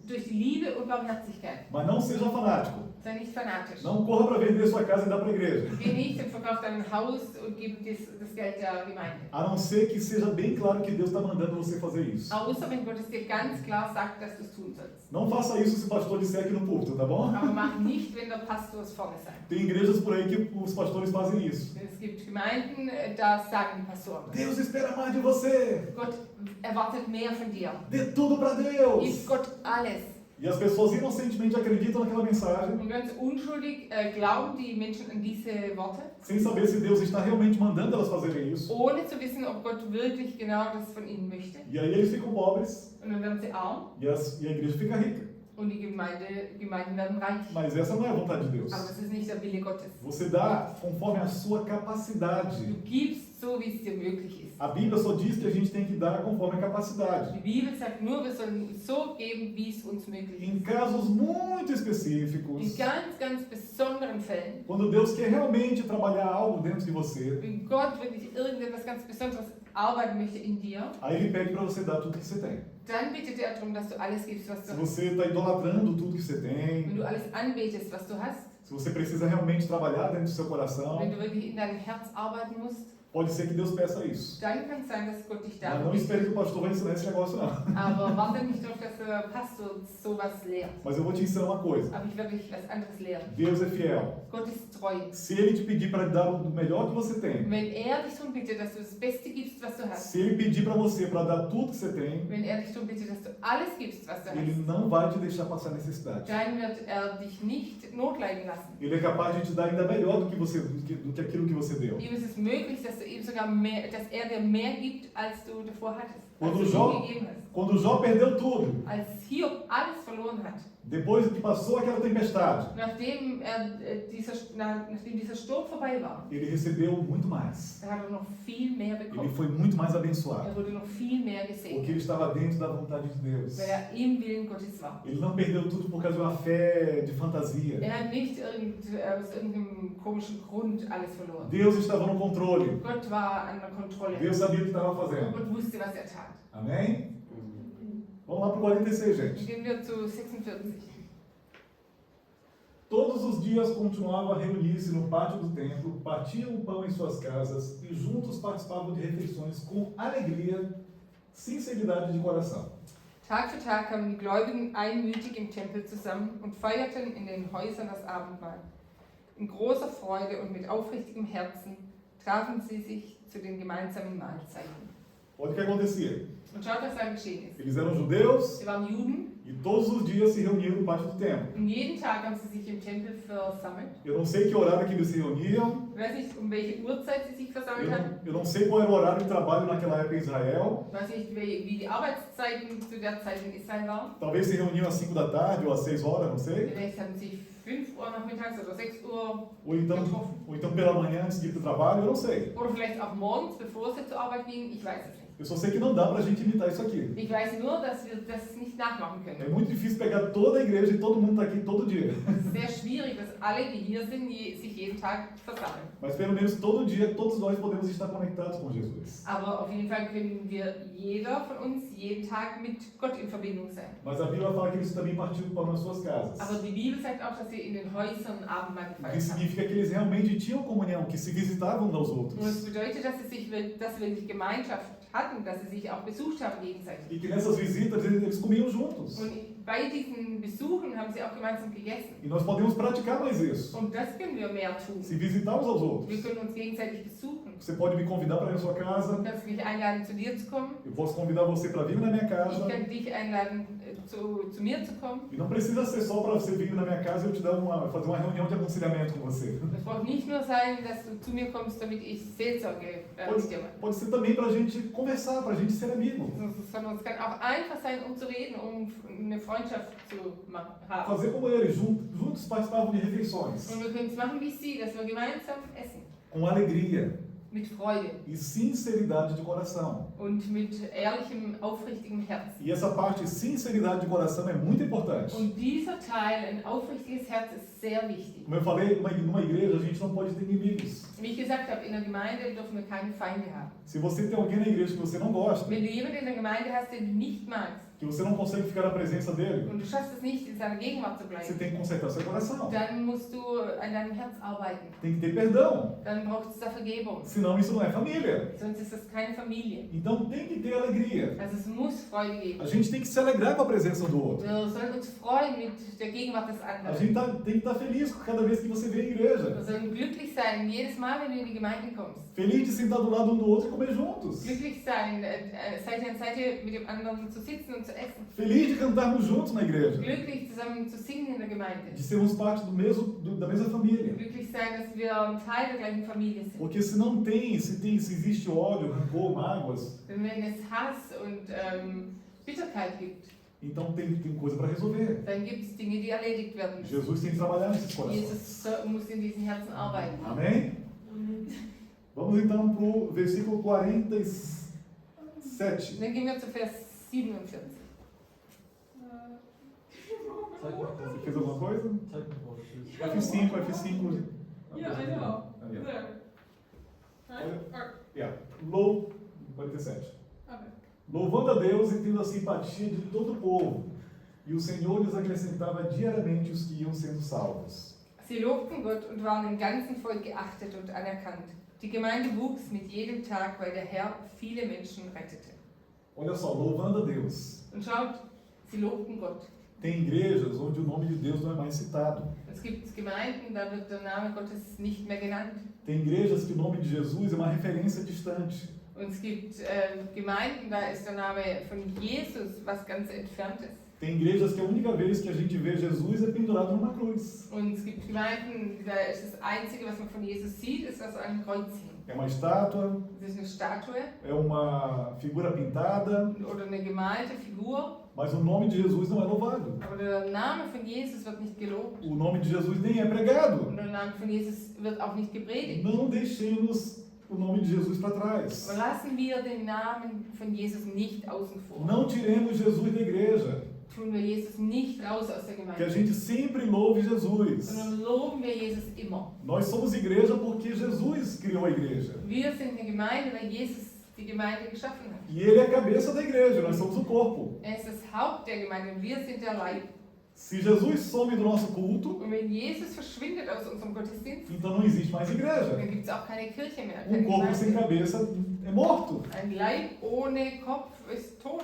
[SPEAKER 2] durch die Liebe und Barmherzigkeit.
[SPEAKER 1] Mas não seja fanático.
[SPEAKER 2] Sei nicht fanatisch.
[SPEAKER 1] Não corra para vender sua casa e dar para a igreja.
[SPEAKER 2] Geh nicht und verkauf dein Haus und gib das Geld der Gemeinde.
[SPEAKER 1] A não ser que seja bem claro que Deus está mandando você fazer isso.
[SPEAKER 2] Außer wenn Gott es dir ganz klar sagt, dass du es tun sollst.
[SPEAKER 1] Não faça isso se o pastor disser aqui no púlpito, tá bom?
[SPEAKER 2] Aber mach nicht, wenn der Pastor es vorne sagt.
[SPEAKER 1] Tem igrejas por aí que os pastores fazem isso.
[SPEAKER 2] Es gibt Gemeinden, da sagen die Pastoren.
[SPEAKER 1] Deus espera mais de você.
[SPEAKER 2] Gott erwartet mehr von dir.
[SPEAKER 1] Dê tudo para
[SPEAKER 2] Gib
[SPEAKER 1] Deus.
[SPEAKER 2] Gott alles.
[SPEAKER 1] E as pessoas inocentemente acreditam naquela mensagem,
[SPEAKER 2] Und ganz unschuldig glauben die Menschen an diese Worte,
[SPEAKER 1] sem saber se Deus está realmente mandando elas fazerem isso.
[SPEAKER 2] ohne zu wissen, ob Gott wirklich genau das von ihnen möchte.
[SPEAKER 1] E aí eles ficam pobres
[SPEAKER 2] Und dann werden sie arm
[SPEAKER 1] e a igreja fica rica.
[SPEAKER 2] und die Gemeinden werden reich.
[SPEAKER 1] Mas essa não é a vontade de Deus.
[SPEAKER 2] Aber das ist nicht der Wille Gottes.
[SPEAKER 1] Você dá conforme a sua
[SPEAKER 2] Du
[SPEAKER 1] capacidade.
[SPEAKER 2] gibst so, wie es dir möglich ist.
[SPEAKER 1] A Bíblia só diz que a gente tem que dar conforme a capacidade.
[SPEAKER 2] Die Bibel sagt nur, wir sollen so geben, wie es uns möglich ist.
[SPEAKER 1] Em casos muito
[SPEAKER 2] In
[SPEAKER 1] específicos,
[SPEAKER 2] ganz besonderen Fällen,
[SPEAKER 1] quando Deus quer realmente trabalhar algo dentro de você,
[SPEAKER 2] wenn Gott wirklich irgendetwas ganz Besonderes arbeiten möchte in dir,
[SPEAKER 1] aí Ele pede para você dar tudo que você tem.
[SPEAKER 2] dann bittet er darum, dass du alles gibst, was
[SPEAKER 1] Se
[SPEAKER 2] du hast.
[SPEAKER 1] você está idolatrando tudo que você
[SPEAKER 2] Wenn
[SPEAKER 1] tem,
[SPEAKER 2] du alles anbetest, was du hast,
[SPEAKER 1] se você precisa realmente trabalhar dentro do seu coração,
[SPEAKER 2] wenn du wirklich in deinem Herz arbeiten musst,
[SPEAKER 1] pode ser que Deus peça isso.
[SPEAKER 2] dann kann es sein, dass Gott dich
[SPEAKER 1] Mas
[SPEAKER 2] darum
[SPEAKER 1] não
[SPEAKER 2] bittet.
[SPEAKER 1] espere que o pastor vai ensinar esse negócio, não.
[SPEAKER 2] Aber warte nicht darauf, dass der Pastor sowas lehrt.
[SPEAKER 1] Mas eu vou te ensinar uma coisa.
[SPEAKER 2] Aber ich werde dich was anderes lehren.
[SPEAKER 1] Deus é fiel.
[SPEAKER 2] Gott ist treu.
[SPEAKER 1] Se Ele te pedir para dar o melhor que você tem,
[SPEAKER 2] Und wenn er dich darum bittet, dass du das Beste gibst, was du hast,
[SPEAKER 1] se Ele pedir para você para dar tudo que você tem,
[SPEAKER 2] wenn er dich darum bittet, dass du alles gibst, was du
[SPEAKER 1] Ele
[SPEAKER 2] hast,
[SPEAKER 1] não vai te deixar passar necessidade.
[SPEAKER 2] dann wird er dich nicht notleiden lassen.
[SPEAKER 1] Ele é capaz de te dar ainda melhor do que aquilo que você deu.
[SPEAKER 2] Ihm ist es möglich, dass du ihm sogar mehr, dass er dir mehr gibt, als du davor hattest, als
[SPEAKER 1] Quando
[SPEAKER 2] du
[SPEAKER 1] Jó,
[SPEAKER 2] ihm gegeben hast.
[SPEAKER 1] quando Jó perdeu tudo,
[SPEAKER 2] Als Hiob alles verloren hat,
[SPEAKER 1] depois que passou aquela tempestade,
[SPEAKER 2] nachdem dieser Sturm vorbei war,
[SPEAKER 1] ele recebeu muito mais.
[SPEAKER 2] da hat er noch viel mehr
[SPEAKER 1] Ele
[SPEAKER 2] bekommen.
[SPEAKER 1] foi muito mais abençoado,
[SPEAKER 2] Er wurde noch viel mehr
[SPEAKER 1] porque
[SPEAKER 2] gesegnet,
[SPEAKER 1] ele estava dentro da vontade de Deus.
[SPEAKER 2] weil er im Willen Gottes war.
[SPEAKER 1] Ele não perdeu tudo por causa de uma fé de fantasia.
[SPEAKER 2] Er hat nicht aus irgendeinem komischen Grund alles verloren.
[SPEAKER 1] Deus estava no controle.
[SPEAKER 2] Gott war an der Kontrolle.
[SPEAKER 1] Deus sabia o que estava fazendo.
[SPEAKER 2] Gott wusste, was er tat.
[SPEAKER 1] Amém? Vamos lá para o 46, gente.
[SPEAKER 2] Gehen wir zu 46.
[SPEAKER 1] Todos os dias continuavam a reunir-se no pátio do templo, partiam o pão em suas casas e juntos participavam de refeições com alegria, sinceridade de coração.
[SPEAKER 2] Tag für Tag kamen die Gläubigen einmütig im Tempel zusammen und feierten in den Häusern das Abendmahl. In großer Freude und mit aufrichtigem Herzen trafen sie sich zu den gemeinsamen Mahlzeiten.
[SPEAKER 1] Olha o que acontecia.
[SPEAKER 2] Und schaut, was da geschehen ist.
[SPEAKER 1] Eles eram judeus
[SPEAKER 2] Sie waren Juden
[SPEAKER 1] e todos os dias se reuniam no pátio do templo.
[SPEAKER 2] und jeden Tag haben sie sich im Tempel versammelt.
[SPEAKER 1] Eu não sei que horário que eles se reuniam,
[SPEAKER 2] Ich weiß nicht, um welche Uhrzeit sie sich versammelt haben.
[SPEAKER 1] eu não sei qual era o horário de trabalho naquela época em Israel.
[SPEAKER 2] Ich weiß nicht, wie die Arbeitszeiten zu der Zeit in Israel waren.
[SPEAKER 1] Talvez se reuniam às 5 da tarde ou às 6 horas, não sei.
[SPEAKER 2] Vielleicht haben sie 5 Uhr nachmittags oder 6 Uhr
[SPEAKER 1] Ou então pela manhã antes de ir para o trabalho, eu não sei.
[SPEAKER 2] oder vielleicht auch morgens, bevor sie zur Arbeit gingen. Ich weiß es nicht.
[SPEAKER 1] Eu só sei que não dá pra gente imitar isso aqui.
[SPEAKER 2] Ich weiß nur, dass wir das nicht nachmachen
[SPEAKER 1] É
[SPEAKER 2] können.
[SPEAKER 1] muito difícil pegar toda a igreja e todo mundo tá aqui todo dia.
[SPEAKER 2] Es ist sehr schwierig, dass alle, die hier sind, sich jeden Tag versammeln.
[SPEAKER 1] Mas pelo menos todo dia todos nós podemos estar conectados com Jesus.
[SPEAKER 2] Aber auf jeden Fall können wir jeder von uns jeden Tag mit Gott in Verbindung sein.
[SPEAKER 1] Mas a Bíblia fala que eles também participam nas suas casas.
[SPEAKER 2] Aber die Bibel sagt auch, dass sie in den Häusern Abendmahl
[SPEAKER 1] O que
[SPEAKER 2] gefeiert haben.
[SPEAKER 1] significa que eles realmente tinham comunhão, que se visitavam uns aos outros.
[SPEAKER 2] Und es bedeutet, dass sie wirklich Gemeinschaft hatten, dass sie sich auch besucht haben gegenseitig.
[SPEAKER 1] E que nessas visitas eles comiam juntos.
[SPEAKER 2] Und bei diesen Besuchen haben sie auch gemeinsam gegessen.
[SPEAKER 1] E nós podemos praticar mais isso.
[SPEAKER 2] Und das können wir mehr tun.
[SPEAKER 1] Se visitar uns aos
[SPEAKER 2] Wir
[SPEAKER 1] outros.
[SPEAKER 2] können uns gegenseitig besuchen.
[SPEAKER 1] Você pode me convidar para ir na sua casa.
[SPEAKER 2] Du kannst mich einladen, zu dir zu kommen.
[SPEAKER 1] Eu posso convidar você para vir na minha
[SPEAKER 2] Ich
[SPEAKER 1] casa.
[SPEAKER 2] kann dich einladen, zu mir zu kommen.
[SPEAKER 1] E não precisa ser só para você vir na minha casa e eu te dar fazer uma reunião de aconselhamento com você.
[SPEAKER 2] Es braucht nicht nur sein, dass du zu mir kommst, damit ich Seelsorge mit dir mache.
[SPEAKER 1] Pode ser também para a gente conversar, para a gente ser amigo.
[SPEAKER 2] Sondern es kann auch einfach sein, um zu reden, um eine Freundschaft zu haben.
[SPEAKER 1] Fazer como eles, juntos participavam de refeições.
[SPEAKER 2] Und wir können es machen wie sie, dass wir gemeinsam essen.
[SPEAKER 1] Com alegria
[SPEAKER 2] Mit Freude
[SPEAKER 1] e sinceridade de coração.
[SPEAKER 2] und mit ehrlichem, aufrichtigem Herz.
[SPEAKER 1] E essa parte, sinceridade de coração, é muito importante.
[SPEAKER 2] Und dieser Teil, ein aufrichtiges Herz, ist sehr wichtig.
[SPEAKER 1] Como eu falei, numa igreja a gente não pode ter inimigos.
[SPEAKER 2] Wie ich gesagt habe, in der Gemeinde dürfen wir keine Feinde haben.
[SPEAKER 1] Se você tem alguém na igreja que você não gosta,
[SPEAKER 2] Wenn du jemanden in der Gemeinde hast, den du nicht magst,
[SPEAKER 1] que você não consegue ficar na presença dele,
[SPEAKER 2] und du schaffst es nicht, in seiner Gegenwart zu
[SPEAKER 1] você
[SPEAKER 2] bleiben,
[SPEAKER 1] tem que consertar seu coração.
[SPEAKER 2] dann musst du an deinem Herz arbeiten.
[SPEAKER 1] Tem que ter perdão.
[SPEAKER 2] Dann braucht es da Vergebung.
[SPEAKER 1] Senão isso não é família.
[SPEAKER 2] Sonst ist es keine Familie.
[SPEAKER 1] Então tem que ter alegria.
[SPEAKER 2] Also es muss Freude geben.
[SPEAKER 1] A gente tem que se alegrar com a presença do outro.
[SPEAKER 2] Wir sollen uns freuen mit der Gegenwart des
[SPEAKER 1] A
[SPEAKER 2] anderen.
[SPEAKER 1] gente tem que estar feliz cada vez que você vem à igreja.
[SPEAKER 2] Wir sollen glücklich sein, jedes Mal, wenn du in die Gemeinde kommst.
[SPEAKER 1] Feliz de sentar do lado um do outro e comer juntos.
[SPEAKER 2] Glücklich sein, Seite an Seite mit dem anderen zu sitzen und zu essen.
[SPEAKER 1] Feliz de cantarmos juntos na igreja.
[SPEAKER 2] Glücklich zusammen zu singen in der Gemeinde.
[SPEAKER 1] De sermos parte da mesma família.
[SPEAKER 2] Glücklich sein, dass wir ein Teil der gleichen Familie sind.
[SPEAKER 1] Porque se não tem, se existe ódio, rancor, mágoas,
[SPEAKER 2] Denn wenn es Hass und Bitterkeit gibt,
[SPEAKER 1] então tem coisa para resolver.
[SPEAKER 2] dann gibt es Dinge, die erledigt werden müssen.
[SPEAKER 1] Jesus tem que trabalhar nesses corações.
[SPEAKER 2] Jesus muss in diesen Herzen arbeiten.
[SPEAKER 1] Amém? Vamos então para o versículo 47.
[SPEAKER 2] Dann gehen wir zu Vers 47.
[SPEAKER 1] Você fez alguma coisa? F5, F5.
[SPEAKER 3] Yeah, I know.
[SPEAKER 1] Ah, yeah.
[SPEAKER 3] There. Right? Or,
[SPEAKER 1] Yeah. 47.
[SPEAKER 3] okay.
[SPEAKER 1] Louvando a Deus e tendo a simpatia de todo o povo. E o Senhor lhes acrescentava diariamente os que iam sendo salvos.
[SPEAKER 2] Sie lobten Gott und waren im ganzen Volk geachtet und anerkannt. Die Gemeinde wuchs mit jedem Tag, weil der Herr viele Menschen rettete.
[SPEAKER 1] Olha só, louvando a Deus.
[SPEAKER 2] Und schaut, sie lobten Gott.
[SPEAKER 1] Tem igrejas onde o nome de Deus não é mais citado.
[SPEAKER 2] Es gibt Gemeinden, da wird der Name Gottes nicht mehr genannt.
[SPEAKER 1] Tem igrejas que o nome de Jesus é uma referência distante.
[SPEAKER 2] Und es gibt Gemeinden, da ist der Name von Jesus was ganz Entferntes.
[SPEAKER 1] Tem igrejas que a única vez que a gente vê Jesus é pendurado numa cruz.
[SPEAKER 2] Und es gibt Gemeinden, da ist das Einzige, was man von Jesus sieht, ist, dass er an einem Kreuz hängt.
[SPEAKER 1] É uma estátua,
[SPEAKER 2] Das ist eine Statue
[SPEAKER 1] é uma figura pintada,
[SPEAKER 2] oder eine gemalte Figur,
[SPEAKER 1] mas o nome de Jesus não é louvado.
[SPEAKER 2] aber der Name von Jesus wird nicht gelobt.
[SPEAKER 1] O nome de Jesus nem é pregado.
[SPEAKER 2] Und der Name von Jesus wird auch nicht gepredigt.
[SPEAKER 1] Não deixemos o nome de Jesus para trás.
[SPEAKER 2] Aber lassen wir den Namen von Jesus nicht außen vor.
[SPEAKER 1] Não tiremos Jesus da igreja.
[SPEAKER 2] Tun wir Jesus nicht raus aus der
[SPEAKER 1] Que a
[SPEAKER 2] Gemeinde,
[SPEAKER 1] gente sempre louve Jesus.
[SPEAKER 2] sondern loben wir Jesus immer.
[SPEAKER 1] Nós somos igreja porque Jesus criou a igreja.
[SPEAKER 2] Wir sind eine Gemeinde, weil Jesus die Gemeinde geschaffen hat.
[SPEAKER 1] E ele é a cabeça da igreja, nós somos o corpo.
[SPEAKER 2] Er ist das Haupt der Gemeinde und wir sind der Leib.
[SPEAKER 1] Se Jesus some do nosso culto,
[SPEAKER 2] Und wenn Jesus verschwindet aus unserem Gottesdienst,
[SPEAKER 1] então não existe mais igreja.
[SPEAKER 2] dann gibt es auch keine Kirche mehr. Keine
[SPEAKER 1] Corpo sem
[SPEAKER 2] Gemeinde.
[SPEAKER 1] cabeça é morto.
[SPEAKER 2] Ein Leib ohne Kopf ist tot.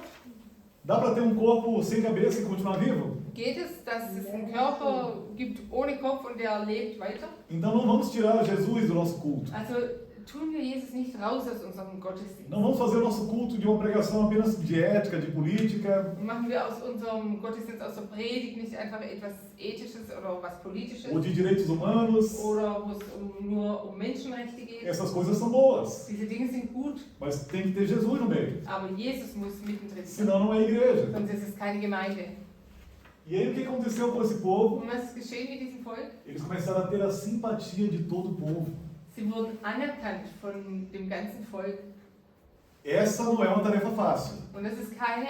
[SPEAKER 1] Dá para ter corpo sem cabeça e continuar vivo?
[SPEAKER 2] Geht es, dass es einen Körper gibt ohne Kopf und der lebt weiter?
[SPEAKER 1] Então não vamos tirar Jesus do nosso culto.
[SPEAKER 2] Also tun wir Jesus nicht raus aus unserem Gottesdienst.
[SPEAKER 1] Não vamos fazer o nosso culto de uma pregação apenas de ética, de política,
[SPEAKER 2] Machen wir aus unserem Gottesdienst, aus der Predigt nicht einfach etwas Ethisches oder was Politisches
[SPEAKER 1] ou de direitos humanos.
[SPEAKER 2] oder wo es nur um Menschenrechte geht.
[SPEAKER 1] Essas coisas são boas,
[SPEAKER 2] Diese Dinge sind gut,
[SPEAKER 1] mas tem que ter Jesus no meio.
[SPEAKER 2] aber Jesus muss mittendrin sein.
[SPEAKER 1] Senão não é igreja.
[SPEAKER 2] Sonst ist es keine Gemeinde.
[SPEAKER 1] E aí o que aconteceu com esse povo?
[SPEAKER 2] Und was ist geschehen mit diesem Volk?
[SPEAKER 1] Eles começaram a ter a simpatia de todo o povo.
[SPEAKER 2] Sie wurden anerkannt von dem ganzen Volk.
[SPEAKER 1] Essa não é uma tarefa fácil.
[SPEAKER 2] Und das ist keine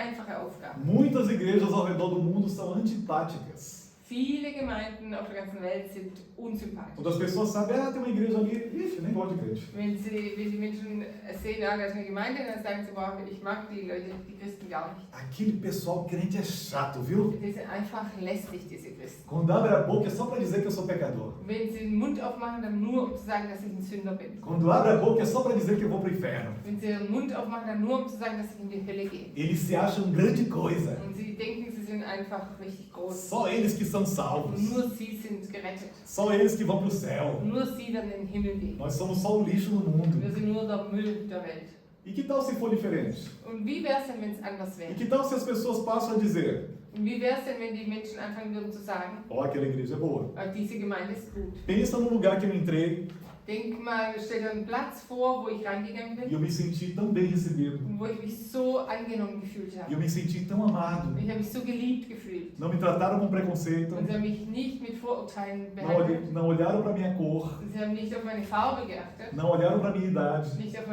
[SPEAKER 2] einfache Aufgabe.
[SPEAKER 1] Muitas igrejas ao redor do mundo são antipáticas.
[SPEAKER 2] Viele Gemeinden auf der ganzen Welt sind unsympathisch.
[SPEAKER 1] Quando as pessoas sabem, tem uma igreja ali, ixi, nem gosto de crente.
[SPEAKER 2] Wenn die Menschen sehen, da ist eine Gemeinde, dann sagen sie, wow, ich mag die Leute, die Christen gar nicht.
[SPEAKER 1] Aquele pessoal crente é chato, viu?
[SPEAKER 2] Die sind einfach lästig, diese Christen.
[SPEAKER 1] Quando abre a boca é só para dizer que eu sou pecador.
[SPEAKER 2] Wenn sie den Mund aufmachen, dann nur um zu sagen, dass ich ein Sünder bin.
[SPEAKER 1] Quando abre a boca é só para dizer que eu vou para o inferno.
[SPEAKER 2] Wenn sie ihren Mund aufmachen, dann nur um zu sagen, dass ich in die Hölle gehe.
[SPEAKER 1] Eles se acham grande coisa.
[SPEAKER 2] Und sie denken, sie sind einfach richtig groß.
[SPEAKER 1] Só eles que são salvos.
[SPEAKER 2] Und nur sie sind gerettet.
[SPEAKER 1] Só eles que vão para o céu.
[SPEAKER 2] Nur sie werden in den Himmel gehen.
[SPEAKER 1] Nós somos só o lixo no mundo.
[SPEAKER 2] Wir sind nur der Müll der Welt.
[SPEAKER 1] E que tal se for diferente?
[SPEAKER 2] Und wie wäre es denn, wenn es anders
[SPEAKER 1] E
[SPEAKER 2] wäre?
[SPEAKER 1] que tal se as pessoas passam a dizer,
[SPEAKER 2] Und wie wäre es denn, wenn die Menschen anfangen würden zu sagen,
[SPEAKER 1] ó, aquela igreja é boa.
[SPEAKER 2] diese Gemeinde ist gut?
[SPEAKER 1] Pensa num lugar que eu entrei
[SPEAKER 2] Denk mal, stell dir einen Platz vor, wo ich reingegangen
[SPEAKER 1] e
[SPEAKER 2] bin
[SPEAKER 1] eu me senti tão bem recebido.
[SPEAKER 2] und wo ich mich so angenommen gefühlt
[SPEAKER 1] E
[SPEAKER 2] habe.
[SPEAKER 1] eu me senti tão amado.
[SPEAKER 2] Ich habe mich so geliebt gefühlt.
[SPEAKER 1] Não me trataram com preconceito.
[SPEAKER 2] Und sie haben mich nicht mit Vorurteilen
[SPEAKER 1] Não,
[SPEAKER 2] behandelt.
[SPEAKER 1] não olharam para minha cor.
[SPEAKER 2] Sie haben nicht auf meine Farbe geachtet,
[SPEAKER 1] Não olharam para minha idade.
[SPEAKER 2] nicht auf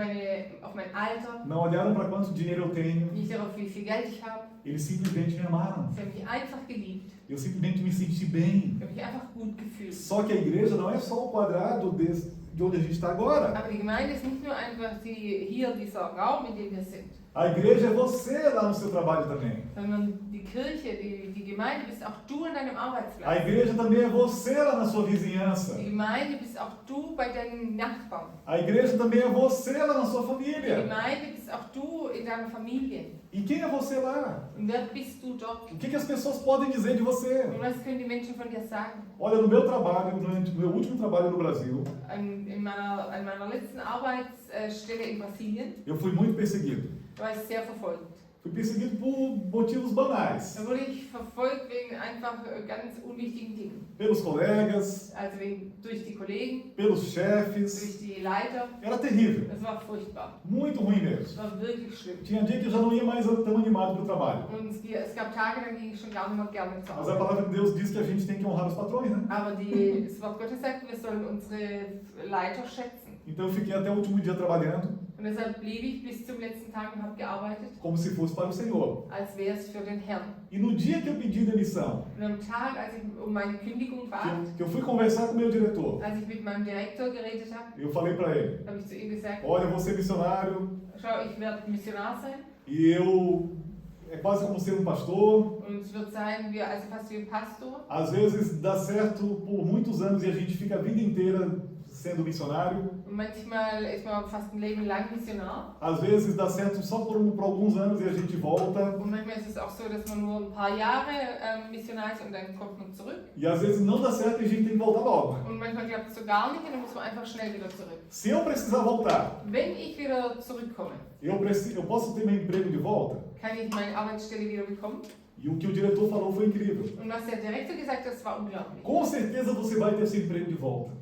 [SPEAKER 2] mein Alter,
[SPEAKER 1] Não olharam para quanto dinheiro eu tenho.
[SPEAKER 2] nicht darauf, wie viel Geld ich habe.
[SPEAKER 1] Eles simplesmente me amaram.
[SPEAKER 2] Sie haben mich einfach geliebt.
[SPEAKER 1] Eu simplesmente me senti bem.
[SPEAKER 2] Ich habe mich einfach gut gefühlt.
[SPEAKER 1] Só que a igreja não é só o quadrado de onde a gente está agora.
[SPEAKER 2] Aber die Gemeinde ist nicht nur einfach hier dieser Raum, in dem wir sind,
[SPEAKER 1] A igreja é você lá no seu trabalho também.
[SPEAKER 2] sondern die Kirche, die Gemeinde bist auch du in deinem
[SPEAKER 1] A
[SPEAKER 2] Arbeitsplatz.
[SPEAKER 1] igreja também é você lá na sua vizinhança.
[SPEAKER 2] Die Gemeinde bist auch du bei deinen Nachbarn.
[SPEAKER 1] A igreja também é você lá na sua
[SPEAKER 2] Die
[SPEAKER 1] família.
[SPEAKER 2] Gemeinde bist auch du in deiner Familie.
[SPEAKER 1] E quem é você lá?
[SPEAKER 2] Und wer bist du dort?
[SPEAKER 1] O que as pessoas podem dizer de você?
[SPEAKER 2] Und was können die Menschen von dir sagen?
[SPEAKER 1] Olha, no meu trabalho, no meu último trabalho no Brasil,
[SPEAKER 2] An meiner letzten Arbeitsstelle in Brasilien
[SPEAKER 1] eu fui muito perseguido.
[SPEAKER 2] war ich sehr verfolgt.
[SPEAKER 1] Fui perseguido por motivos banais.
[SPEAKER 2] Da wurde ich verfolgt wegen einfach ganz unwichtigen Dingen.
[SPEAKER 1] Pelos colegas,
[SPEAKER 2] Also durch die Kollegen,
[SPEAKER 1] pelos chefes.
[SPEAKER 2] durch die Leiter.
[SPEAKER 1] Era terrível.
[SPEAKER 2] Das war furchtbar.
[SPEAKER 1] Muito ruim
[SPEAKER 2] Das
[SPEAKER 1] mesmo.
[SPEAKER 2] war wirklich schlimm.
[SPEAKER 1] Tinha dia que eu já não ia mais tão animado para o trabalho.
[SPEAKER 2] Und es gab Tage, da ging ich schon gar nicht mehr gerne zur
[SPEAKER 1] Mas a
[SPEAKER 2] Arbeit.
[SPEAKER 1] palavra de Deus diz que a gente tem que honrar os patrões, né?
[SPEAKER 2] Aber das Wort Gottes sagt, wir sollen unsere Leiter schätzen.
[SPEAKER 1] Então eu fiquei até o último dia trabalhando,
[SPEAKER 2] Und deshalb blieb ich bis zum letzten Tag und habe gearbeitet,
[SPEAKER 1] como se fosse para o Senhor.
[SPEAKER 2] als wäre es für den Herrn.
[SPEAKER 1] E no dia que eu pedi demissão,
[SPEAKER 2] Und am Tag, als ich um meine Kündigung bat,
[SPEAKER 1] que eu fui conversar com o meu diretor,
[SPEAKER 2] als ich mit meinem Direktor geredet habe,
[SPEAKER 1] eu falei para ele,
[SPEAKER 2] habe ich zu ihm gesagt,
[SPEAKER 1] olha, eu vou ser missionário
[SPEAKER 2] schau, ich werde Missionar sein
[SPEAKER 1] e é quase como ser um pastor.
[SPEAKER 2] und es wird sein, also fast wie ein Pastor.
[SPEAKER 1] Às vezes dá certo por muitos anos e a gente fica a vida inteira sendo missionário.
[SPEAKER 2] Und manchmal ist man fast ein Leben lang Missionar.
[SPEAKER 1] Às vezes dá certo só por alguns anos e a gente volta.
[SPEAKER 2] Und manchmal ist es auch so, dass man nur ein paar Jahre Missionar ist und dann kommt man zurück.
[SPEAKER 1] E às vezes não dá certo e a gente tem que voltar logo.
[SPEAKER 2] Und manchmal klappt es so gar nicht und dann muss man einfach schnell wieder zurück.
[SPEAKER 1] Se eu precisar voltar,
[SPEAKER 2] Wenn ich wieder zurückkomme,
[SPEAKER 1] eu posso ter meu emprego de volta?
[SPEAKER 2] kann ich meine Arbeitsstelle wieder bekommen.
[SPEAKER 1] E o que o diretor falou foi incrível.
[SPEAKER 2] Und was der Direktor gesagt hat, das war unglaublich.
[SPEAKER 1] Com certeza você vai ter seu emprego de volta.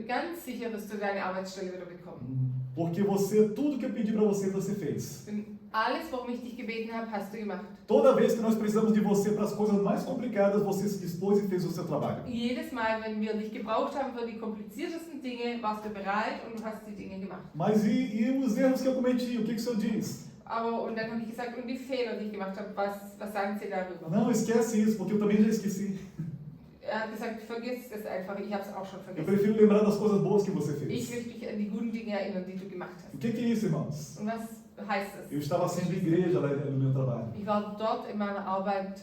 [SPEAKER 2] Ganz sicher wirst du deine Arbeitsstelle wieder bekommen.
[SPEAKER 1] Porque você, tudo que eu pedi para você, você fez.
[SPEAKER 2] Denn alles, worum ich dich gebeten habe, hast du gemacht.
[SPEAKER 1] Toda vez que nós precisamos de você para as coisas mais complicadas, você se dispôs e fez o seu trabalho.
[SPEAKER 2] Jedes Mal, wenn wir dich gebraucht haben für die kompliziertesten Dinge, warst du bereit und du hast die Dinge gemacht.
[SPEAKER 1] Mas e os erros que eu cometi? O que o senhor diz?
[SPEAKER 2] Aber, und dann habe ich gesagt, und die Fehler, die ich gemacht habe, was sagen Sie darüber?
[SPEAKER 1] Não, esquece isso, porque eu também já esqueci.
[SPEAKER 2] Er hat gesagt, vergiss es einfach, ich habe es auch schon
[SPEAKER 1] Eu
[SPEAKER 2] vergessen.
[SPEAKER 1] prefiro lembrar das coisas boas que você
[SPEAKER 2] Ich
[SPEAKER 1] fez.
[SPEAKER 2] möchte mich an die guten Dinge erinnern, die du gemacht
[SPEAKER 1] O
[SPEAKER 2] hast.
[SPEAKER 1] que é isso, irmãos?
[SPEAKER 2] Und was heißt das?
[SPEAKER 1] Eu estava sendo igreja lá no meu trabalho.
[SPEAKER 2] Ich war dort in meiner Arbeit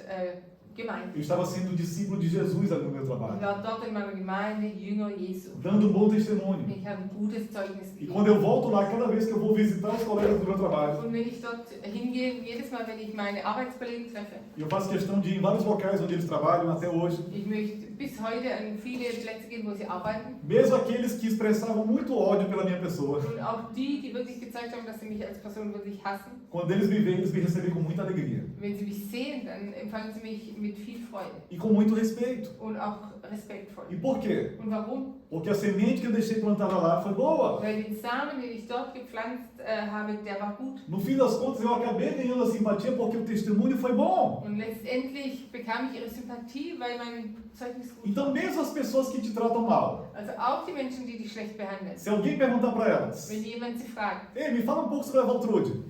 [SPEAKER 2] Gemeinde.
[SPEAKER 1] Eu estava sendo discípulo de Jesus ali no meu
[SPEAKER 2] Ich
[SPEAKER 1] trabalho.
[SPEAKER 2] war dort in meiner Gemeinde Jünger Jesu.
[SPEAKER 1] Dando um bom testemunho.
[SPEAKER 2] Ich habe ein gutes Zeugnis
[SPEAKER 1] E
[SPEAKER 2] gegeben.
[SPEAKER 1] quando eu volto lá, cada vez que eu vou visitar os colegas do meu trabalho,
[SPEAKER 2] Und wenn ich dort hingehe, jedes Mal, wenn ich meine Arbeitskollegen treffe,
[SPEAKER 1] eu faço questão de ir em vários locais onde eles trabalham até hoje.
[SPEAKER 2] ich möchte bis heute an viele Plätze gehen, wo sie arbeiten.
[SPEAKER 1] Mesmo aqueles que expressavam muito ódio pela minha pessoa,
[SPEAKER 2] Und auch die, die wirklich gezeigt haben, dass sie mich als Person wirklich hassen,
[SPEAKER 1] quando eles me veem, eles me recebem com muita alegria.
[SPEAKER 2] wenn sie mich sehen, dann empfangen sie mich mit mit viel Freude
[SPEAKER 1] e com muito respeito.
[SPEAKER 2] und auch respektvoll.
[SPEAKER 1] E por quê?
[SPEAKER 2] Und warum?
[SPEAKER 1] Porque a semente que eu deixei plantada lá foi boa.
[SPEAKER 2] Weil den Samen, den ich dort gepflanzt habe, der war gut.
[SPEAKER 1] No fim das contas, eu acabei ganhando a simpatia porque o testemunho foi bom.
[SPEAKER 2] Und letztendlich bekam ich ihre Sympathie, weil mein Zeugnis gut war.
[SPEAKER 1] Então, mesmo as pessoas que te tratam mal,
[SPEAKER 2] Also auch die Menschen, die dich schlecht behandeln.
[SPEAKER 1] se alguém perguntar para elas,
[SPEAKER 2] Wenn jemand sie fragt,
[SPEAKER 1] ei, me fala um pouco sobre a Valtrude.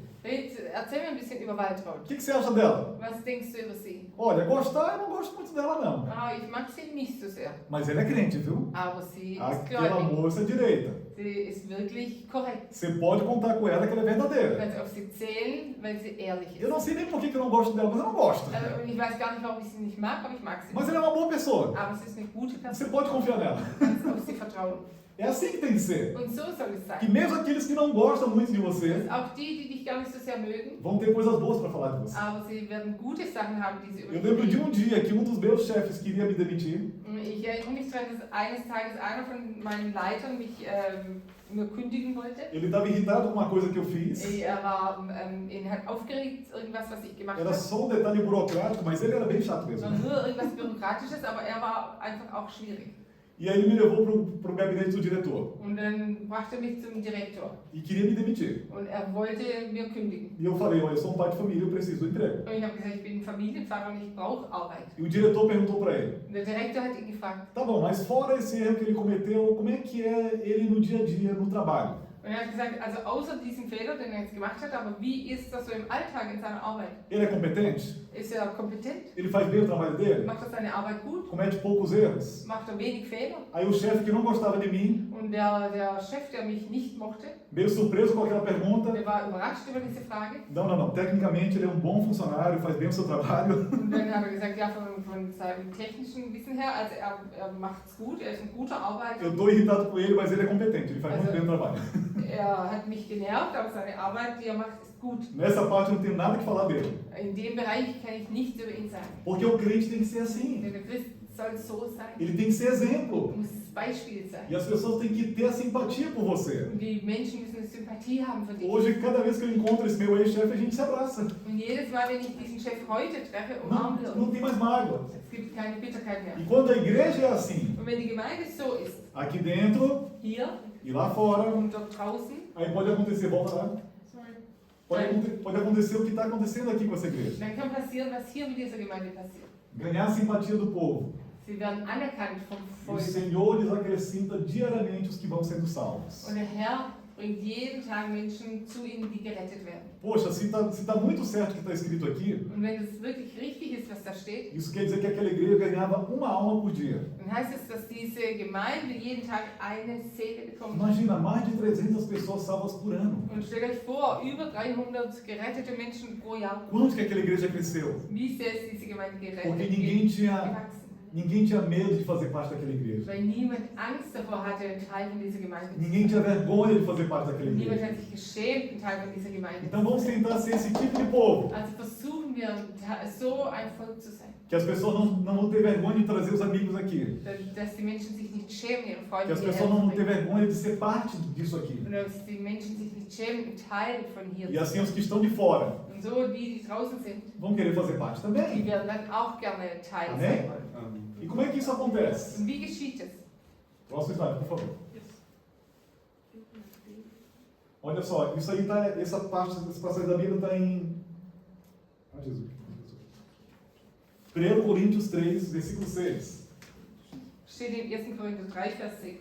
[SPEAKER 2] erzähl mir ein bisschen über
[SPEAKER 1] O
[SPEAKER 2] Waltraud.
[SPEAKER 1] que você acha dela?
[SPEAKER 2] Was denkst du über sie?
[SPEAKER 1] Olha, gostar, eu não gosto muito dela, não.
[SPEAKER 2] Ah, ich mag sie nicht so sehr.
[SPEAKER 1] Mas ela é crente, viu?
[SPEAKER 2] Aber sie ist
[SPEAKER 1] Aquela
[SPEAKER 2] gläubig.
[SPEAKER 1] moça direita.
[SPEAKER 2] Sie ist wirklich korrekt.
[SPEAKER 1] Você pode contar com ela que ela é
[SPEAKER 2] Du
[SPEAKER 1] verdadeira.
[SPEAKER 2] kannst auf sie zählen, weil sie ehrlich
[SPEAKER 1] Eu
[SPEAKER 2] ist.
[SPEAKER 1] não sei nem por que eu não gosto dela, mas eu não gosto.
[SPEAKER 2] Und ich weiß gar nicht, warum ich sie nicht mag, aber ich mag sie.
[SPEAKER 1] Mas ela é uma boa pessoa.
[SPEAKER 2] Aber sie ist eine gute
[SPEAKER 1] Você
[SPEAKER 2] Person.
[SPEAKER 1] pode confiar nela.
[SPEAKER 2] Du kannst auf sie vertrauen.
[SPEAKER 1] É assim que tem que ser.
[SPEAKER 2] Und so soll es
[SPEAKER 1] Que
[SPEAKER 2] sein.
[SPEAKER 1] mesmo aqueles que não gostam muito de você,
[SPEAKER 2] Dass auch die, die dich gar nicht so sehr mögen,
[SPEAKER 1] vão ter coisas boas para falar de você.
[SPEAKER 2] aber sie werden gute Sachen haben, die sie über
[SPEAKER 1] Eu
[SPEAKER 2] dich
[SPEAKER 1] lembro de
[SPEAKER 2] reden.
[SPEAKER 1] dia que dos meus chefes queria me demitir.
[SPEAKER 2] Ich erinnere mich daran, dass eines Tages einer von meinen Leitern mich mir kündigen wollte.
[SPEAKER 1] Ele estava irritado com uma coisa que eu fiz.
[SPEAKER 2] Er war ihn hat aufgeregt, irgendwas, was ich gemacht
[SPEAKER 1] Era
[SPEAKER 2] habe.
[SPEAKER 1] só um detalhe burocrático, mas ele era bem chato
[SPEAKER 2] Es
[SPEAKER 1] mesmo.
[SPEAKER 2] war nur irgendwas Bürokratisches, aber er war einfach auch schwierig.
[SPEAKER 1] E aí ele me levou para o gabinete do diretor
[SPEAKER 2] Und dann brachte er mich zum Direktor
[SPEAKER 1] e queria me demitir.
[SPEAKER 2] und er wollte mir kündigen.
[SPEAKER 1] E eu falei, olha, eu sou um pai de família, eu preciso do emprego.
[SPEAKER 2] Und ich habe gesagt, ich bin Familienvater und ich brauche Arbeit.
[SPEAKER 1] E o diretor perguntou para ele,
[SPEAKER 2] Und der Direktor hat ihn gefragt.
[SPEAKER 1] tá bom, mas fora esse erro que ele cometeu, como é que é ele no dia a dia, no trabalho?
[SPEAKER 2] Und er hat gesagt, also außer diesem Fehler, den er jetzt gemacht hat, aber wie ist das so im Alltag, in seiner Arbeit?
[SPEAKER 1] Ele é competente?
[SPEAKER 2] Ist er kompetent?
[SPEAKER 1] Ele faz bem o trabalho dele?
[SPEAKER 2] Macht er seine Arbeit gut?
[SPEAKER 1] Comete poucos erros?
[SPEAKER 2] Macht er wenig Fehler?
[SPEAKER 1] Aí o chefe que não gostava de mim,
[SPEAKER 2] Und der Chef, der mich nicht mochte,
[SPEAKER 1] meio surpreso com aquela pergunta,
[SPEAKER 2] der war überrascht über diese Frage.
[SPEAKER 1] não, tecnicamente ele é um bom funcionário, faz bem o seu trabalho.
[SPEAKER 2] Und dann hat er gesagt, ja, von seinem technischen Wissen her, also er macht's gut, er ist ein guter Arbeiter.
[SPEAKER 1] Eu estou irritado com ele, mas ele é competente, ele faz muito bem o trabalho.
[SPEAKER 2] Er hat mich genervt, aber seine Arbeit, die er macht, ist gut.
[SPEAKER 1] Nessa parte eu não tenho nada que falar dele.
[SPEAKER 2] In dem Bereich kann ich nichts über ihn sagen.
[SPEAKER 1] Porque o crente tem que ser assim.
[SPEAKER 2] Denn der Christ soll so sein.
[SPEAKER 1] Ele tem que ser exemplo.
[SPEAKER 2] Muss Beispiel sein.
[SPEAKER 1] E as pessoas têm que ter a simpatia por você.
[SPEAKER 2] Und die Menschen müssen eine Sympathie haben für dich.
[SPEAKER 1] Hoje, cada vez que eu encontro esse meu ex-chefe, a gente se abraça.
[SPEAKER 2] Und jedes Mal, wenn ich diesen Chef heute treffe, umarmen wir
[SPEAKER 1] Não
[SPEAKER 2] uns.
[SPEAKER 1] tem mais mágoa.
[SPEAKER 2] Es gibt keine Bitterkeit mehr.
[SPEAKER 1] E quando a igreja é assim,
[SPEAKER 2] Und wenn die Gemeinde so ist,
[SPEAKER 1] aqui dentro
[SPEAKER 2] hier
[SPEAKER 1] e lá fora,
[SPEAKER 2] und dort draußen,
[SPEAKER 1] aí pode acontecer, volta lá,
[SPEAKER 3] Sorry.
[SPEAKER 1] pode acontecer o que está acontecendo aqui com essa igreja.
[SPEAKER 2] dann kann passieren, was hier mit dieser Gemeinde passiert.
[SPEAKER 1] Ganhar a simpatia do povo.
[SPEAKER 2] Sie werden anerkannt vom
[SPEAKER 1] E o
[SPEAKER 2] Volk.
[SPEAKER 1] Senhor lhes acrescenta diariamente os que vão sendo salvos.
[SPEAKER 2] Und der Herr bringt jeden Tag Menschen zu ihnen, die gerettet werden.
[SPEAKER 1] Poxa, se tá muito certo o que está escrito aqui,
[SPEAKER 2] Und wenn es wirklich richtig ist, was da steht,
[SPEAKER 1] isso quer dizer que aquela igreja ganhava uma alma por dia.
[SPEAKER 2] dann heißt es, dass diese Gemeinde jeden Tag eine Seele bekommt.
[SPEAKER 1] Imagina, mais de 300 pessoas salvas por ano.
[SPEAKER 2] Und stellt euch vor, über 300 gerettete Menschen pro Jahr.
[SPEAKER 1] Quanto que aquela igreja cresceu?
[SPEAKER 2] Wie sehr ist diese Gemeinde
[SPEAKER 1] Porque
[SPEAKER 2] gerettet? Gewachsen.
[SPEAKER 1] ninguém tinha medo de fazer parte daquela igreja.
[SPEAKER 2] Weil niemand Angst davor hatte, ein Teil von dieser Gemeinde zu
[SPEAKER 1] Ninguém tinha
[SPEAKER 2] sein.
[SPEAKER 1] vergonha de fazer parte daquela
[SPEAKER 2] Niemand
[SPEAKER 1] igreja.
[SPEAKER 2] hat sich geschämt, ein Teil von dieser Gemeinde
[SPEAKER 1] Então
[SPEAKER 2] zu
[SPEAKER 1] vamos
[SPEAKER 2] sein.
[SPEAKER 1] tentar ser esse tipo de povo.
[SPEAKER 2] Also versuchen wir, so ein Volk zu sein.
[SPEAKER 1] Que as pessoas não vão ter vergonha de trazer os amigos aqui.
[SPEAKER 2] Dass die Menschen sich nicht schämen, ihre
[SPEAKER 1] Que
[SPEAKER 2] Freunde
[SPEAKER 1] as
[SPEAKER 2] hierher
[SPEAKER 1] pessoas
[SPEAKER 2] zu
[SPEAKER 1] não vão ter
[SPEAKER 2] bringen.
[SPEAKER 1] vergonha de ser parte disso aqui.
[SPEAKER 2] Und dass die Menschen sich nicht schämen, ein Teil von hier
[SPEAKER 1] E
[SPEAKER 2] zu
[SPEAKER 1] assim
[SPEAKER 2] sein.
[SPEAKER 1] os que estão de fora
[SPEAKER 2] Und so die draußen sind,
[SPEAKER 1] vão querer fazer parte
[SPEAKER 2] die
[SPEAKER 1] também.
[SPEAKER 2] werden dann auch gerne Teil
[SPEAKER 1] Amém?
[SPEAKER 2] sein wollen.
[SPEAKER 1] E como é que isso acontece?
[SPEAKER 2] Und wie geschieht es?
[SPEAKER 1] Próximo slide, por favor.
[SPEAKER 3] Yes.
[SPEAKER 1] Olha só, isso aí tá, essa passagem da Bíblia está em. Ah, Jesus. 1 Coríntios 3, versículo 6.
[SPEAKER 2] Steht in 1. Korinther 3, Vers 6.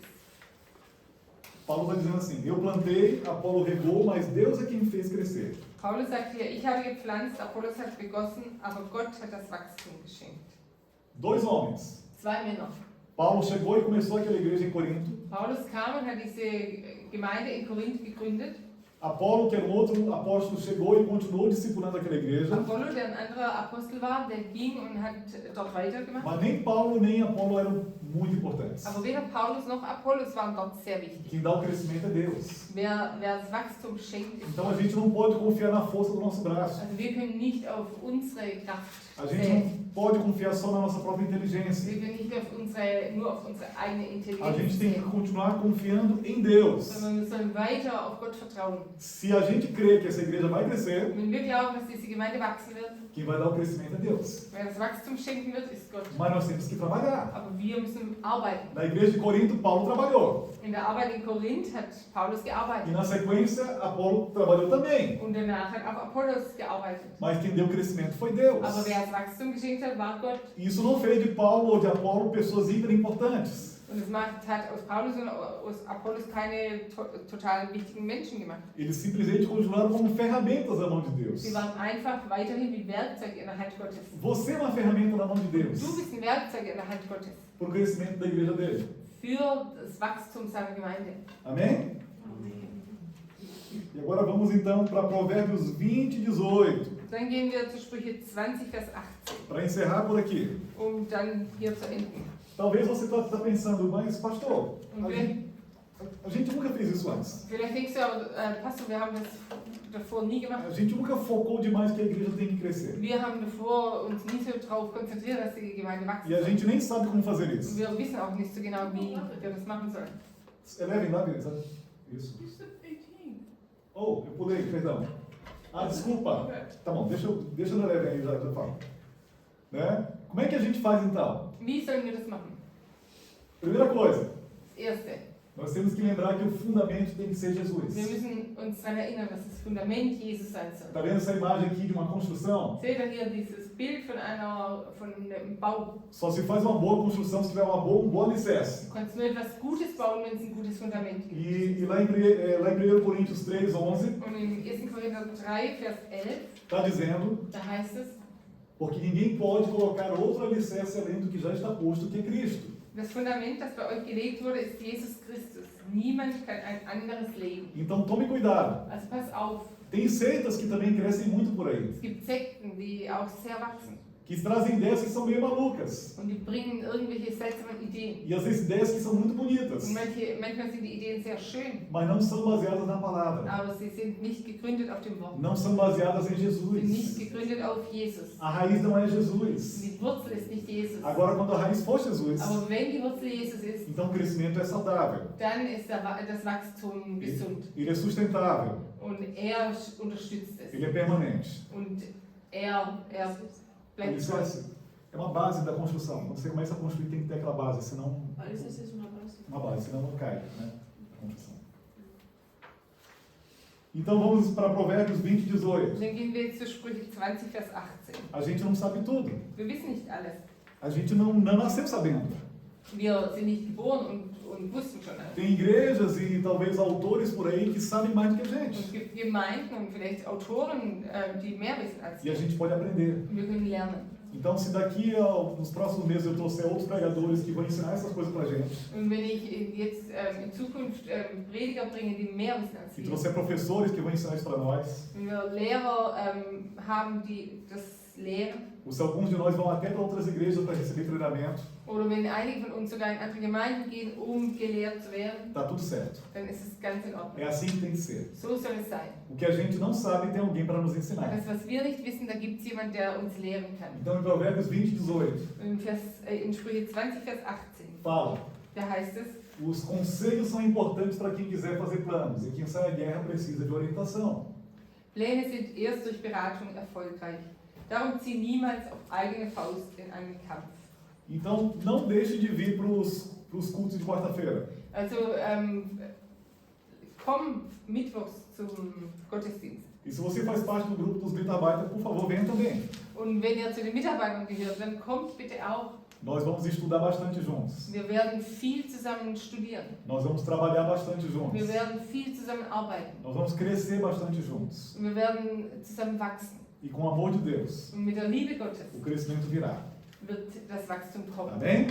[SPEAKER 1] Paulo está dizendo assim: eu plantei, Apolo regou, mas Deus é quem me fez crescer.
[SPEAKER 2] Paulus sagt hier, ich habe gepflanzt, Apollos hat begossen, aber Gott hat das Wachstum geschenkt.
[SPEAKER 1] Dois homens.
[SPEAKER 2] Zwei Männer.
[SPEAKER 1] Paulo chegou e começou aquela igreja em Corinto.
[SPEAKER 2] Paulus kam und hat diese Gemeinde in Korinth gegründet.
[SPEAKER 1] Apolo, que era um outro apóstolo, chegou e continuou discipulando aquela igreja.
[SPEAKER 2] Apollo, der ein anderer Apostel war, der ging und hat dort weitergemacht.
[SPEAKER 1] Mas nem Paulo nem Apolo eram muito importantes.
[SPEAKER 2] Aber weder Paulus noch Apollos waren dort sehr wichtig.
[SPEAKER 1] Quem dá o crescimento é Deus.
[SPEAKER 2] Wer das Wachstum schenkt, ist
[SPEAKER 1] Então a gente não pode confiar na força do nosso braço.
[SPEAKER 2] Also wir können nicht auf unsere Kraft
[SPEAKER 1] A gente
[SPEAKER 2] zählen.
[SPEAKER 1] não pode confiar só na nossa própria inteligência.
[SPEAKER 2] Wir können nicht nur auf unsere eigene
[SPEAKER 1] A
[SPEAKER 2] Intelligenz
[SPEAKER 1] gente tem que
[SPEAKER 2] zählen,
[SPEAKER 1] continuar confiando em Deus.
[SPEAKER 2] sondern wir sollen weiter auf Gott vertrauen.
[SPEAKER 1] se a gente crê que essa igreja vai crescer,
[SPEAKER 2] Wenn wir glauben, dass diese Gemeinde wachsen wird,
[SPEAKER 1] quem vai dar o crescimento é Deus.
[SPEAKER 2] wer das Wachstum schenken wird, ist Gott.
[SPEAKER 1] Mas nós temos que trabalhar.
[SPEAKER 2] Aber wir müssen arbeiten.
[SPEAKER 1] Na igreja de Corinto, Paulo trabalhou.
[SPEAKER 2] In der Arbeit in Korinth hat Paulus
[SPEAKER 1] E
[SPEAKER 2] gearbeitet.
[SPEAKER 1] na sequência, Apolo trabalhou também.
[SPEAKER 2] Und danach hat auch Apollos gearbeitet.
[SPEAKER 1] Mas quem deu o crescimento foi Deus.
[SPEAKER 2] Aber wer das Wachstum geschenkt hat, war Gott.
[SPEAKER 1] E isso não fez de Paulo ou de Apolo pessoas hiper importantes.
[SPEAKER 2] Und es hat aus Paulus und aus Apollos keine total wichtigen Menschen gemacht.
[SPEAKER 1] Eles simplesmente continuaram como ferramentas na mão de Deus.
[SPEAKER 2] Sie waren einfach weiterhin wie Werkzeuge in der Hand Gottes.
[SPEAKER 1] Você é uma ferramenta na mão de Deus
[SPEAKER 2] Du bist ein Werkzeug in der Hand Gottes
[SPEAKER 1] para o crescimento da igreja dele.
[SPEAKER 2] für das Wachstum seiner Gemeinde.
[SPEAKER 1] Amém? E agora vamos então para Provérbios 20, 18.
[SPEAKER 2] Dann gehen wir zu Sprüche 20, Vers 18,
[SPEAKER 1] Para encerrar por aqui.
[SPEAKER 2] dann hier zu enden.
[SPEAKER 1] Talvez você está pensando, mas pastor,
[SPEAKER 2] Und
[SPEAKER 1] a gente nunca fez isso antes.
[SPEAKER 2] vielleicht denkst du, Pastor, wir haben das davor nie gemacht.
[SPEAKER 1] A gente nunca focou demais que a igreja tem que crescer.
[SPEAKER 2] Wir haben davor uns nie so darauf konzentriert, dass die Gemeinde wachsen
[SPEAKER 1] E a
[SPEAKER 2] soll.
[SPEAKER 1] gente nem sabe como fazer
[SPEAKER 2] Und
[SPEAKER 1] isso.
[SPEAKER 2] wir wissen auch nicht so genau, wie wir das machen sollen.
[SPEAKER 1] Elevem lá, beleza? Isso. Oh, eu pulei, perdão. Ah, desculpa. Tá bom, deixa eu elevar aí, já falo. Né? Como é que a gente faz então?
[SPEAKER 2] Wie sollen wir das machen?
[SPEAKER 1] Primeira coisa,
[SPEAKER 2] Das Erste,
[SPEAKER 1] nós temos que lembrar que o fundamento tem que ser
[SPEAKER 2] wir
[SPEAKER 1] Jesus.
[SPEAKER 2] müssen uns daran erinnern, dass das Fundament Jesus sein soll.
[SPEAKER 1] Tá vendo essa imagem aqui de uma construção?
[SPEAKER 2] Seht ihr hier dieses Bild von einem Bau?
[SPEAKER 1] Só se faz uma boa construção se tiver um bom alicerce.
[SPEAKER 2] Du kannst nur etwas Gutes bauen, wenn es ein gutes Fundament gibt.
[SPEAKER 1] E lá em 1 Coríntios 3, 11,
[SPEAKER 2] Und in 1. Korinther 3, Vers 11,
[SPEAKER 1] está dizendo:
[SPEAKER 2] da heißt es,
[SPEAKER 1] porque ninguém pode colocar outro alicerce além do que já está posto, que é Cristo.
[SPEAKER 2] das Fundament, das bei euch gelegt wurde, ist Jesus Christus. Niemand kann ein anderes legen.
[SPEAKER 1] Então tome cuidado.
[SPEAKER 2] Also pass auf,
[SPEAKER 1] Tem seitas que também crescem muito por aí,
[SPEAKER 2] es gibt Sekten, die auch sehr wachsen.
[SPEAKER 1] que trazem ideias que são meio malucas.
[SPEAKER 2] Und die bringen irgendwelche seltsamen Ideen.
[SPEAKER 1] E às vezes ideias que são muito bonitas,
[SPEAKER 2] Und manchmal sind die Ideen sehr schön,
[SPEAKER 1] mas não são baseadas na palavra.
[SPEAKER 2] aber sie sind nicht gegründet auf dem Wort.
[SPEAKER 1] Não são baseadas em
[SPEAKER 2] Sie sind nicht
[SPEAKER 1] Jesus.
[SPEAKER 2] gegründet auf Jesus.
[SPEAKER 1] A raiz não é Jesus.
[SPEAKER 2] Die Wurzel ist nicht Jesus.
[SPEAKER 1] Agora, quando a raiz for Jesus,
[SPEAKER 2] Aber wenn die Wurzel Jesus ist,
[SPEAKER 1] então o crescimento é saudável.
[SPEAKER 2] dann ist das Wachstum gesund.
[SPEAKER 1] Ele é sustentável.
[SPEAKER 2] Und unterstützt es.
[SPEAKER 1] Ele é permanente.
[SPEAKER 2] Und er bleibt
[SPEAKER 1] Isso
[SPEAKER 2] treu.
[SPEAKER 1] é uma base da construção. Quando você começa a construir, tem que ter aquela base, senão uma base, senão não cai, né? A construção. Então vamos para Provérbios 20, 18.
[SPEAKER 2] Dann gehen wir jetzt zu Sprüche 20, Vers 18.
[SPEAKER 1] A gente não sabe tudo.
[SPEAKER 2] Wir wissen nicht alles.
[SPEAKER 1] A gente não nasceu sabendo.
[SPEAKER 2] Wir sind nicht geboren und wussten schon alles.
[SPEAKER 1] Tem igrejas e talvez autores por aí que sabem mais do que a
[SPEAKER 2] Und es
[SPEAKER 1] gente.
[SPEAKER 2] gibt Gemeinden und vielleicht Autoren, die mehr wissen als
[SPEAKER 1] E a
[SPEAKER 2] wir.
[SPEAKER 1] gente pode aprender.
[SPEAKER 2] Und wir können lernen.
[SPEAKER 1] Então, se daqui nos próximos meses eu trouxer outros pregadores que vão ensinar essas coisas pra gente,
[SPEAKER 2] Und wenn ich jetzt in Zukunft Prediger bringe, die mehr wissen als
[SPEAKER 1] e
[SPEAKER 2] wir,
[SPEAKER 1] trouxer professores que vão ensinar isso pra nós,
[SPEAKER 2] wenn wir Lehrer haben, die das lehren,
[SPEAKER 1] ou se alguns de nós vão até para outras igrejas para receber treinamento,
[SPEAKER 2] oder wenn einige von uns sogar in andere Gemeinden gehen, gelehrt zu werden,
[SPEAKER 1] tá tudo certo.
[SPEAKER 2] dann ist es ganz in Ordnung.
[SPEAKER 1] É assim que tem que ser.
[SPEAKER 2] So soll es sein.
[SPEAKER 1] O que a gente não sabe tem alguém para nos ensinar.
[SPEAKER 2] Das, was wir nicht wissen, da gibt es jemanden, der uns lehren kann.
[SPEAKER 1] Então, em Provérbios 20, 18,
[SPEAKER 2] In Sprüche 20, Vers 18,
[SPEAKER 1] fala:
[SPEAKER 2] da heißt es,
[SPEAKER 1] os conselhos são importantes para quem quiser fazer planos, e quem sai à guerra precisa de orientação.
[SPEAKER 2] Pläne sind erst durch Beratung erfolgreich. Darum zieh niemals auf eigene Faust in einen Kampf.
[SPEAKER 1] Então, não deixe de vir para os cultos de quarta-feira.
[SPEAKER 2] Also komm mittwochs zum Gottesdienst.
[SPEAKER 1] E se você faz parte do grupo dos Mitarbeiter, por favor, venha também.
[SPEAKER 2] Und wenn ihr zu den Mitarbeitern gehört, dann kommt bitte auch.
[SPEAKER 1] Nós vamos estudar bastante juntos.
[SPEAKER 2] Wir werden viel zusammen studieren.
[SPEAKER 1] Nós vamos trabalhar bastante juntos.
[SPEAKER 2] Wir werden viel zusammen arbeiten.
[SPEAKER 1] Nós vamos crescer bastante juntos.
[SPEAKER 2] Und wir werden zusammen wachsen.
[SPEAKER 1] E com o amor de Deus,
[SPEAKER 2] Und mit der Liebe Gottes
[SPEAKER 1] o crescimento virá.
[SPEAKER 2] wird das Wachstum kommen.
[SPEAKER 1] Amém?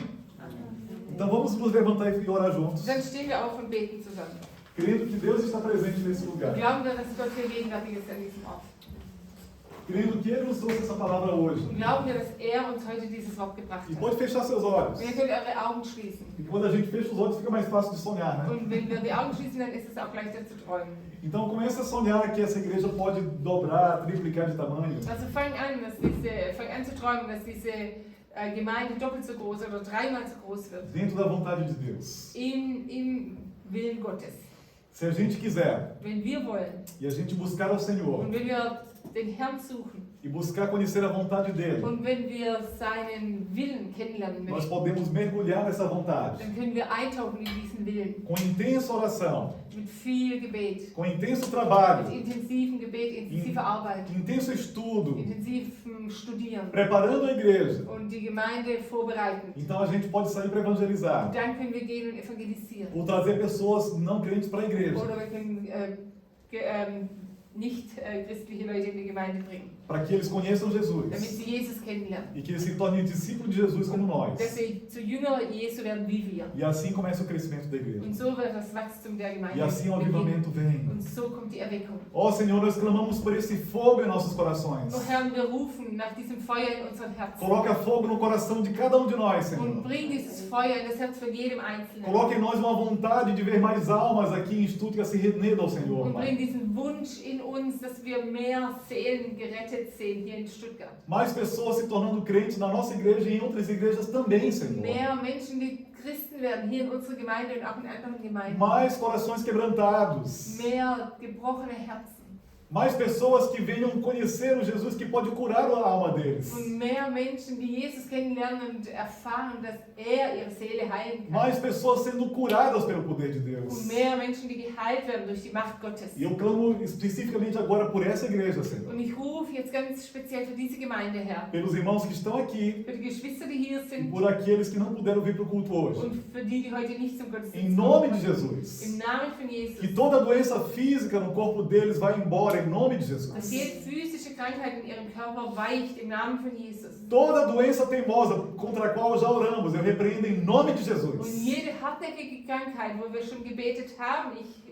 [SPEAKER 1] Então vamos nos levantar e orar juntos,
[SPEAKER 2] Dann stehen wir auf und beten zusammen.
[SPEAKER 1] crendo que Deus está presente nesse lugar.
[SPEAKER 2] Glauben wir, dass Gott hier gegenwärtig ist an diesem Ort.
[SPEAKER 1] Crendo que Ele nos trouxe essa palavra hoje.
[SPEAKER 2] Und glauben wir, dass er uns heute dieses Wort gebracht
[SPEAKER 1] E
[SPEAKER 2] hat.
[SPEAKER 1] pode fechar seus olhos.
[SPEAKER 2] Und ihr könnt eure Augen schließen.
[SPEAKER 1] E quando a gente fecha os olhos, fica mais fácil de sonhar, né?
[SPEAKER 2] Und wenn wir die Augen schließen, dann ist es auch leichter zu träumen.
[SPEAKER 1] Então comece a sonhar que essa igreja pode dobrar, triplicar de tamanho.
[SPEAKER 2] Also fang an zu träumen, dass diese Gemeinde doppelt so groß oder dreimal so groß wird.
[SPEAKER 1] Dentro da vontade de Deus.
[SPEAKER 2] Im Willen Gottes.
[SPEAKER 1] Se a gente quiser
[SPEAKER 2] wenn wir wollen
[SPEAKER 1] e a gente buscar ao Senhor
[SPEAKER 2] und wenn wir den Herrn suchen
[SPEAKER 1] e buscar conhecer a vontade dele,
[SPEAKER 2] und wenn wir seinen Willen kennenlernen
[SPEAKER 1] nós
[SPEAKER 2] möchten,
[SPEAKER 1] podemos mergulhar nessa vontade
[SPEAKER 2] dann können wir eintauchen in diesen Willen
[SPEAKER 1] com intensa oração,
[SPEAKER 2] mit viel Gebet,
[SPEAKER 1] com intenso
[SPEAKER 2] mit
[SPEAKER 1] trabalho,
[SPEAKER 2] intensivem Gebet, intensiver Arbeit,
[SPEAKER 1] intenso estudo,
[SPEAKER 2] intensivem Studieren
[SPEAKER 1] preparando a igreja.
[SPEAKER 2] und die Gemeinde vorbereiten.
[SPEAKER 1] Então a gente pode sair para evangelizar,
[SPEAKER 2] Und dann können wir gehen und evangelisieren.
[SPEAKER 1] ou trazer pessoas não crentes para a igreja,
[SPEAKER 2] Oder wir können nicht christliche Leute in die Gemeinde bringen,
[SPEAKER 1] para que eles conheçam
[SPEAKER 2] damit
[SPEAKER 1] Jesus
[SPEAKER 2] sie Jesus kennenlernen.
[SPEAKER 1] e que eles se tornem discípulos de Jesus como nós.
[SPEAKER 2] Dass sie zu Jünger Jesu werden wie wir.
[SPEAKER 1] E assim começa o crescimento da igreja.
[SPEAKER 2] Und so wird das Wachstum der Gemeinde
[SPEAKER 1] E assim o
[SPEAKER 2] beginnen.
[SPEAKER 1] avivamento vem.
[SPEAKER 2] Und so kommt die Erweckung.
[SPEAKER 1] Ó Senhor, nós clamamos por esse fogo em nossos corações.
[SPEAKER 2] O Herr, wir rufen nach diesem Feuer in unseren Herzen.
[SPEAKER 1] Coloca fogo no coração de cada um de nós,
[SPEAKER 2] Und
[SPEAKER 1] Senhor.
[SPEAKER 2] bring dieses Feuer in das Herz von jedem Einzelnen.
[SPEAKER 1] Coloca em nós uma vontade de ver mais almas aqui em Stuttgart se rendendo ao Senhor,
[SPEAKER 2] Und bring
[SPEAKER 1] Pai.
[SPEAKER 2] diesen Wunsch in uns, dass wir mehr Seelen gerettet sehen hier in Stuttgart.
[SPEAKER 1] Mais pessoas se tornando crentes na nossa igreja e em outras igrejas também, Senhor.
[SPEAKER 2] Mehr Menschen, die Christen werden hier in unserer Gemeinde und auch in anderen Gemeinden.
[SPEAKER 1] Mais corações quebrantados.
[SPEAKER 2] Mehr gebrochene Herzen.
[SPEAKER 1] Mais pessoas que venham conhecer o Jesus que pode curar a alma deles.
[SPEAKER 2] Und mehr Menschen, die Jesus kennenlernen und erfahren, dass ihre Seele heilen kann.
[SPEAKER 1] Mais pessoas sendo curadas pelo poder de
[SPEAKER 2] Und
[SPEAKER 1] Deus.
[SPEAKER 2] mehr Menschen, die geheilt werden durch die Macht Gottes.
[SPEAKER 1] E eu clamo especificamente agora por essa igreja, Senhor.
[SPEAKER 2] Und ich rufe jetzt ganz speziell für diese Gemeinde, Herr.
[SPEAKER 1] Pelos irmãos que estão aqui
[SPEAKER 2] Für die Geschwister, die hier
[SPEAKER 1] e
[SPEAKER 2] sind.
[SPEAKER 1] por aqueles que não puderam vir para o culto hoje.
[SPEAKER 2] Und für die heute nicht zum
[SPEAKER 1] Em
[SPEAKER 2] Gottesdienst
[SPEAKER 1] nome
[SPEAKER 2] kommen
[SPEAKER 1] de
[SPEAKER 2] können.
[SPEAKER 1] Jesus.
[SPEAKER 2] Im Namen von Jesus.
[SPEAKER 1] Que toda doença física no corpo deles vá embora em nome de Jesus.
[SPEAKER 2] Dass jede physische Krankheit in ihrem Körper weicht im Namen von Jesus.
[SPEAKER 1] Toda doença teimosa contra a qual já oramos, eu repreendo em nome de
[SPEAKER 2] Und
[SPEAKER 1] Jesus.
[SPEAKER 2] jede hartnäckige Krankheit, wo wir schon gebetet haben, ich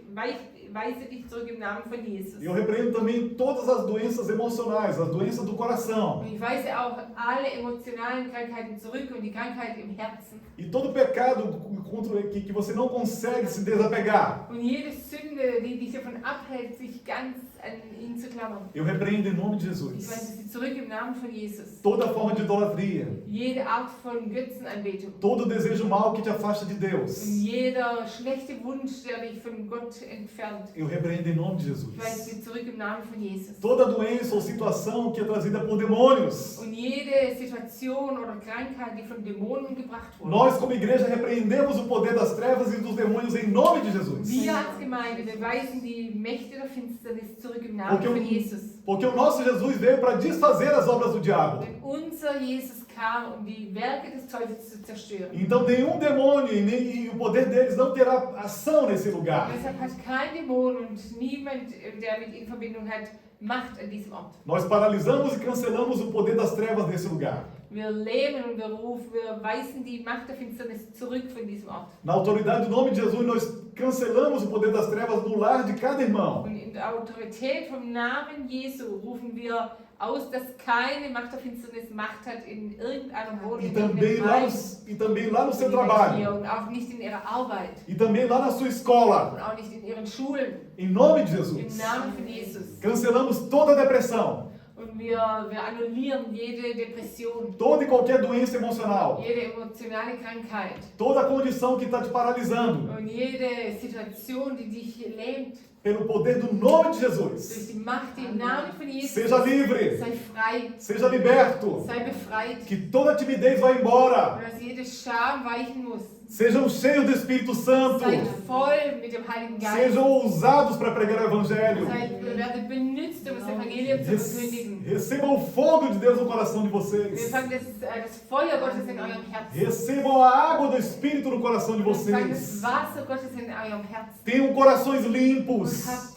[SPEAKER 2] weise dich zurück im Namen von Jesus.
[SPEAKER 1] Eu repreendo também todas as doenças emocionais, as doenças do coração.
[SPEAKER 2] Und ich weise auch alle emotionalen Krankheiten zurück und die Krankheit im Herzen.
[SPEAKER 1] E todo pecado contra que você não consegue se desapegar.
[SPEAKER 2] Und jede Sünde, die dich davon abhält, sich ganz an ihn zu klammern.
[SPEAKER 1] Eu repreendo em nome de
[SPEAKER 2] Ich
[SPEAKER 1] Jesus.
[SPEAKER 2] weise sie zurück im Namen von Jesus.
[SPEAKER 1] Toda forma de idolatria,
[SPEAKER 2] Jede Art von Götzenanbetung.
[SPEAKER 1] todo desejo mal que te afasta de
[SPEAKER 2] Und
[SPEAKER 1] Deus.
[SPEAKER 2] jeder schlechte Wunsch, der dich von Gott entfernt.
[SPEAKER 1] Eu repreendo em nome de
[SPEAKER 2] Ich weise
[SPEAKER 1] Jesus.
[SPEAKER 2] sie zurück im Namen von Jesus.
[SPEAKER 1] Toda doença ou situação que é trazida por demônios.
[SPEAKER 2] Und jede Situation oder Krankheit, die von Dämonen gebracht wurde.
[SPEAKER 1] Nós, como igreja, repreendemos o poder das trevas e dos demônios em nome de Jesus.
[SPEAKER 2] Wir als Gemeinde, wir weisen die Mächte der Finsternis zurück im Namen
[SPEAKER 1] Porque
[SPEAKER 2] von Jesus.
[SPEAKER 1] Porque o nosso Jesus veio para desfazer as obras do diabo.
[SPEAKER 2] Denn unser Jesus kam, um die Werke des Teufels zu zerstören.
[SPEAKER 1] Então nenhum demônio e o poder deles não terá ação nesse lugar.
[SPEAKER 2] Deshalb hat kein Dämon und niemand, der mit ihm Verbindung hat, Macht an diesem Ort.
[SPEAKER 1] Nós paralisamos e cancelamos o poder das trevas nesse lugar.
[SPEAKER 2] Wir lähmen und wir weisen die Macht der Finsternis zurück von diesem Ort.
[SPEAKER 1] Na autoridade do nome de Jesus, nós cancelamos o poder das trevas no lar de cada irmão.
[SPEAKER 2] Und in der Autorität vom Namen Jesu rufen wir aus, dass keine Macht der Finsternis Macht hat in irgendeiner Wohnung,
[SPEAKER 1] E
[SPEAKER 2] in
[SPEAKER 1] também
[SPEAKER 2] irgendeinem
[SPEAKER 1] lá
[SPEAKER 2] Heim,
[SPEAKER 1] e também lá no seu
[SPEAKER 2] hier
[SPEAKER 1] trabalho.
[SPEAKER 2] und auch nicht in ihrer Arbeit
[SPEAKER 1] E também lá na sua escola.
[SPEAKER 2] und auch nicht in ihren Schulen.
[SPEAKER 1] Em nome de
[SPEAKER 2] Im
[SPEAKER 1] Jesus.
[SPEAKER 2] Namen von Jesus.
[SPEAKER 1] Cancelamos toda depressão,
[SPEAKER 2] Und wir annullieren jede Depression,
[SPEAKER 1] toda e qualquer doença emocional,
[SPEAKER 2] jede emotionale Krankheit
[SPEAKER 1] toda condição que está te paralisando.
[SPEAKER 2] und jede Situation, die dich lähmt,
[SPEAKER 1] Pelo poder do nome de
[SPEAKER 2] durch
[SPEAKER 1] Jesus.
[SPEAKER 2] die Macht im Namen von Jesus.
[SPEAKER 1] Seja livre,
[SPEAKER 2] Sei frei,
[SPEAKER 1] seja liberto.
[SPEAKER 2] sei befreit.
[SPEAKER 1] Que toda timidez vá embora.
[SPEAKER 2] Und dass jede Scham weichen muss.
[SPEAKER 1] Sejam cheios do Espírito Santo.
[SPEAKER 2] Seid voll mit dem Heiligen Geist.
[SPEAKER 1] Sejam ousados para pregar o Evangelho.
[SPEAKER 2] Werdet benutzt, um das Evangelium zu verkündigen.
[SPEAKER 1] Recebam o fogo de Deus no coração de
[SPEAKER 2] Wir
[SPEAKER 1] vocês.
[SPEAKER 2] fangen das Feuer Gottes in eurem Herzen.
[SPEAKER 1] Recebam a água do Espírito no coração de
[SPEAKER 2] Wir fangen das
[SPEAKER 1] vocês.
[SPEAKER 2] Wasser Gottes in eurem Herzen.
[SPEAKER 1] Tenham corações
[SPEAKER 2] Und
[SPEAKER 1] limpos,
[SPEAKER 2] habt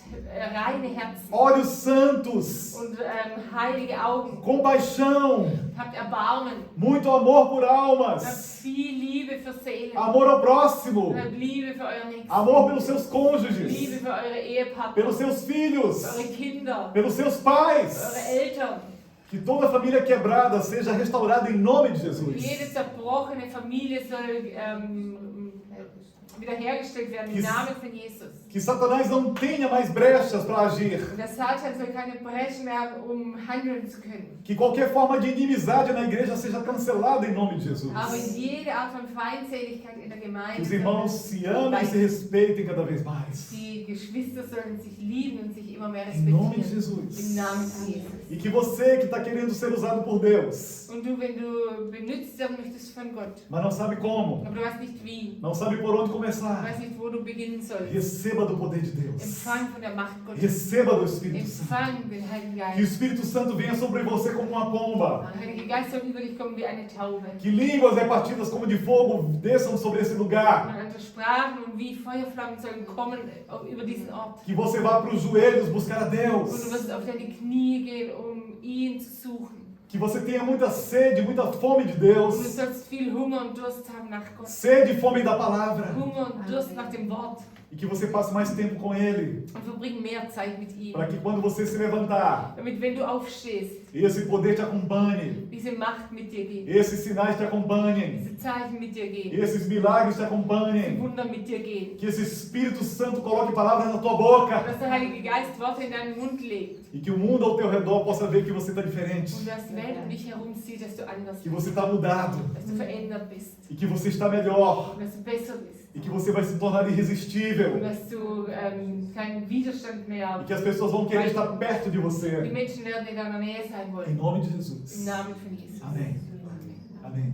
[SPEAKER 2] reine Herzen.
[SPEAKER 1] olhos santos,
[SPEAKER 2] Und heilige Augen.
[SPEAKER 1] compaixão,
[SPEAKER 2] Habt Erbarmen.
[SPEAKER 1] muito amor por
[SPEAKER 2] Habt
[SPEAKER 1] almas,
[SPEAKER 2] viel Liebe für Seelen.
[SPEAKER 1] amor ao próximo,
[SPEAKER 2] Habt Liebe für euren Nächsten.
[SPEAKER 1] amor pelos seus
[SPEAKER 2] Liebe
[SPEAKER 1] cônjuges,
[SPEAKER 2] für eure Ehepartner.
[SPEAKER 1] pelos seus filhos,
[SPEAKER 2] Für eure Kinder.
[SPEAKER 1] pelos seus
[SPEAKER 2] Für
[SPEAKER 1] pais.
[SPEAKER 2] eure Eltern.
[SPEAKER 1] Que toda família quebrada seja restaurada em nome de
[SPEAKER 2] Jede
[SPEAKER 1] Jesus.
[SPEAKER 2] zerbrochene Familie soll wiederhergestellt werden im
[SPEAKER 1] Que-
[SPEAKER 2] Namen von Jesus.
[SPEAKER 1] Que Satanás não tenha mais brechas para agir.
[SPEAKER 2] Und der Satan soll keine Breschen mehr haben, handeln zu können.
[SPEAKER 1] Que qualquer forma de inimizade na igreja seja cancelada em nome de Jesus.
[SPEAKER 2] Aber jede Art von Feindseligkeit in der
[SPEAKER 1] Que os
[SPEAKER 2] Gemeinde,
[SPEAKER 1] irmãos se amem e se respeitem cada vez mais.
[SPEAKER 2] die Geschwister sollen sich lieben und sich immer mehr
[SPEAKER 1] Em nome de
[SPEAKER 2] respektieren.
[SPEAKER 1] Jesus.
[SPEAKER 2] Im Namen von Jesus.
[SPEAKER 1] E que você que está querendo ser usado por Deus,
[SPEAKER 2] Und du, wenn du benutzt werden möchtest von Gott,
[SPEAKER 1] mas não sabe como,
[SPEAKER 2] aber du weißt nicht wie,
[SPEAKER 1] não sabe por onde
[SPEAKER 2] du
[SPEAKER 1] começar,
[SPEAKER 2] weißt nicht, wo du beginnen sollst,
[SPEAKER 1] receba do poder de Deus.
[SPEAKER 2] empfang von der Macht Gottes,
[SPEAKER 1] Receba do Espírito Santo.
[SPEAKER 2] empfang den Heiligen
[SPEAKER 1] Que o
[SPEAKER 2] Geist.
[SPEAKER 1] Espírito Santo venha sobre você como uma pomba.
[SPEAKER 2] Der Heilige Geist soll über dich kommen wie eine Taube.
[SPEAKER 1] Que línguas repartidas como de fogo desçam sobre esse lugar.
[SPEAKER 2] Und andere Sprachen und wie Feuerflammen sollen kommen über diesen Ort.
[SPEAKER 1] Que você vá para os joelhos buscar a
[SPEAKER 2] Und du
[SPEAKER 1] Deus.
[SPEAKER 2] wirst auf deine Knie gehen, ihn zu suchen.
[SPEAKER 1] Que você tenha muita sede, muita fome de
[SPEAKER 2] Und du
[SPEAKER 1] Deus.
[SPEAKER 2] sollst viel Hunger und Durst haben nach Gott.
[SPEAKER 1] Sede e fome da palavra.
[SPEAKER 2] Hunger und Durst nach dem Wort.
[SPEAKER 1] E que você passe mais tempo com Ele.
[SPEAKER 2] Und verbring mehr Zeit mit ihm.
[SPEAKER 1] Para que quando você se levantar,
[SPEAKER 2] Damit, wenn du aufstehst,
[SPEAKER 1] esse poder te acompanhe.
[SPEAKER 2] diese Macht mit dir geht.
[SPEAKER 1] Esses sinais te acompanhem.
[SPEAKER 2] Diese Zeichen mit dir gehen.
[SPEAKER 1] Esses milagres te
[SPEAKER 2] Die
[SPEAKER 1] acompanhem.
[SPEAKER 2] Wunder mit dir gehen.
[SPEAKER 1] Que esse Espírito Santo coloque palavras na tua boca.
[SPEAKER 2] Dass der Heilige Geist Worte in deinen Mund legt.
[SPEAKER 1] E que o mundo ao teu redor possa ver que você está diferente.
[SPEAKER 2] Und dass die Welt um dich herum sieht, dass du anders
[SPEAKER 1] Que
[SPEAKER 2] bist.
[SPEAKER 1] você está mudado.
[SPEAKER 2] Dass du verändert bist.
[SPEAKER 1] E que você está melhor.
[SPEAKER 2] Und dass du besser bist.
[SPEAKER 1] E que você vai se tornar
[SPEAKER 2] Und
[SPEAKER 1] irresistível.
[SPEAKER 2] dass du keinen Widerstand mehr
[SPEAKER 1] E que as pessoas vão querer estar perto de
[SPEAKER 2] Die
[SPEAKER 1] você.
[SPEAKER 2] Menschen werden in deiner Nähe sein
[SPEAKER 1] Em
[SPEAKER 2] wollen.
[SPEAKER 1] nome de
[SPEAKER 2] Im
[SPEAKER 1] Jesus.
[SPEAKER 2] Namen von Jesus.
[SPEAKER 1] Amém.
[SPEAKER 2] Amen.
[SPEAKER 1] Amém.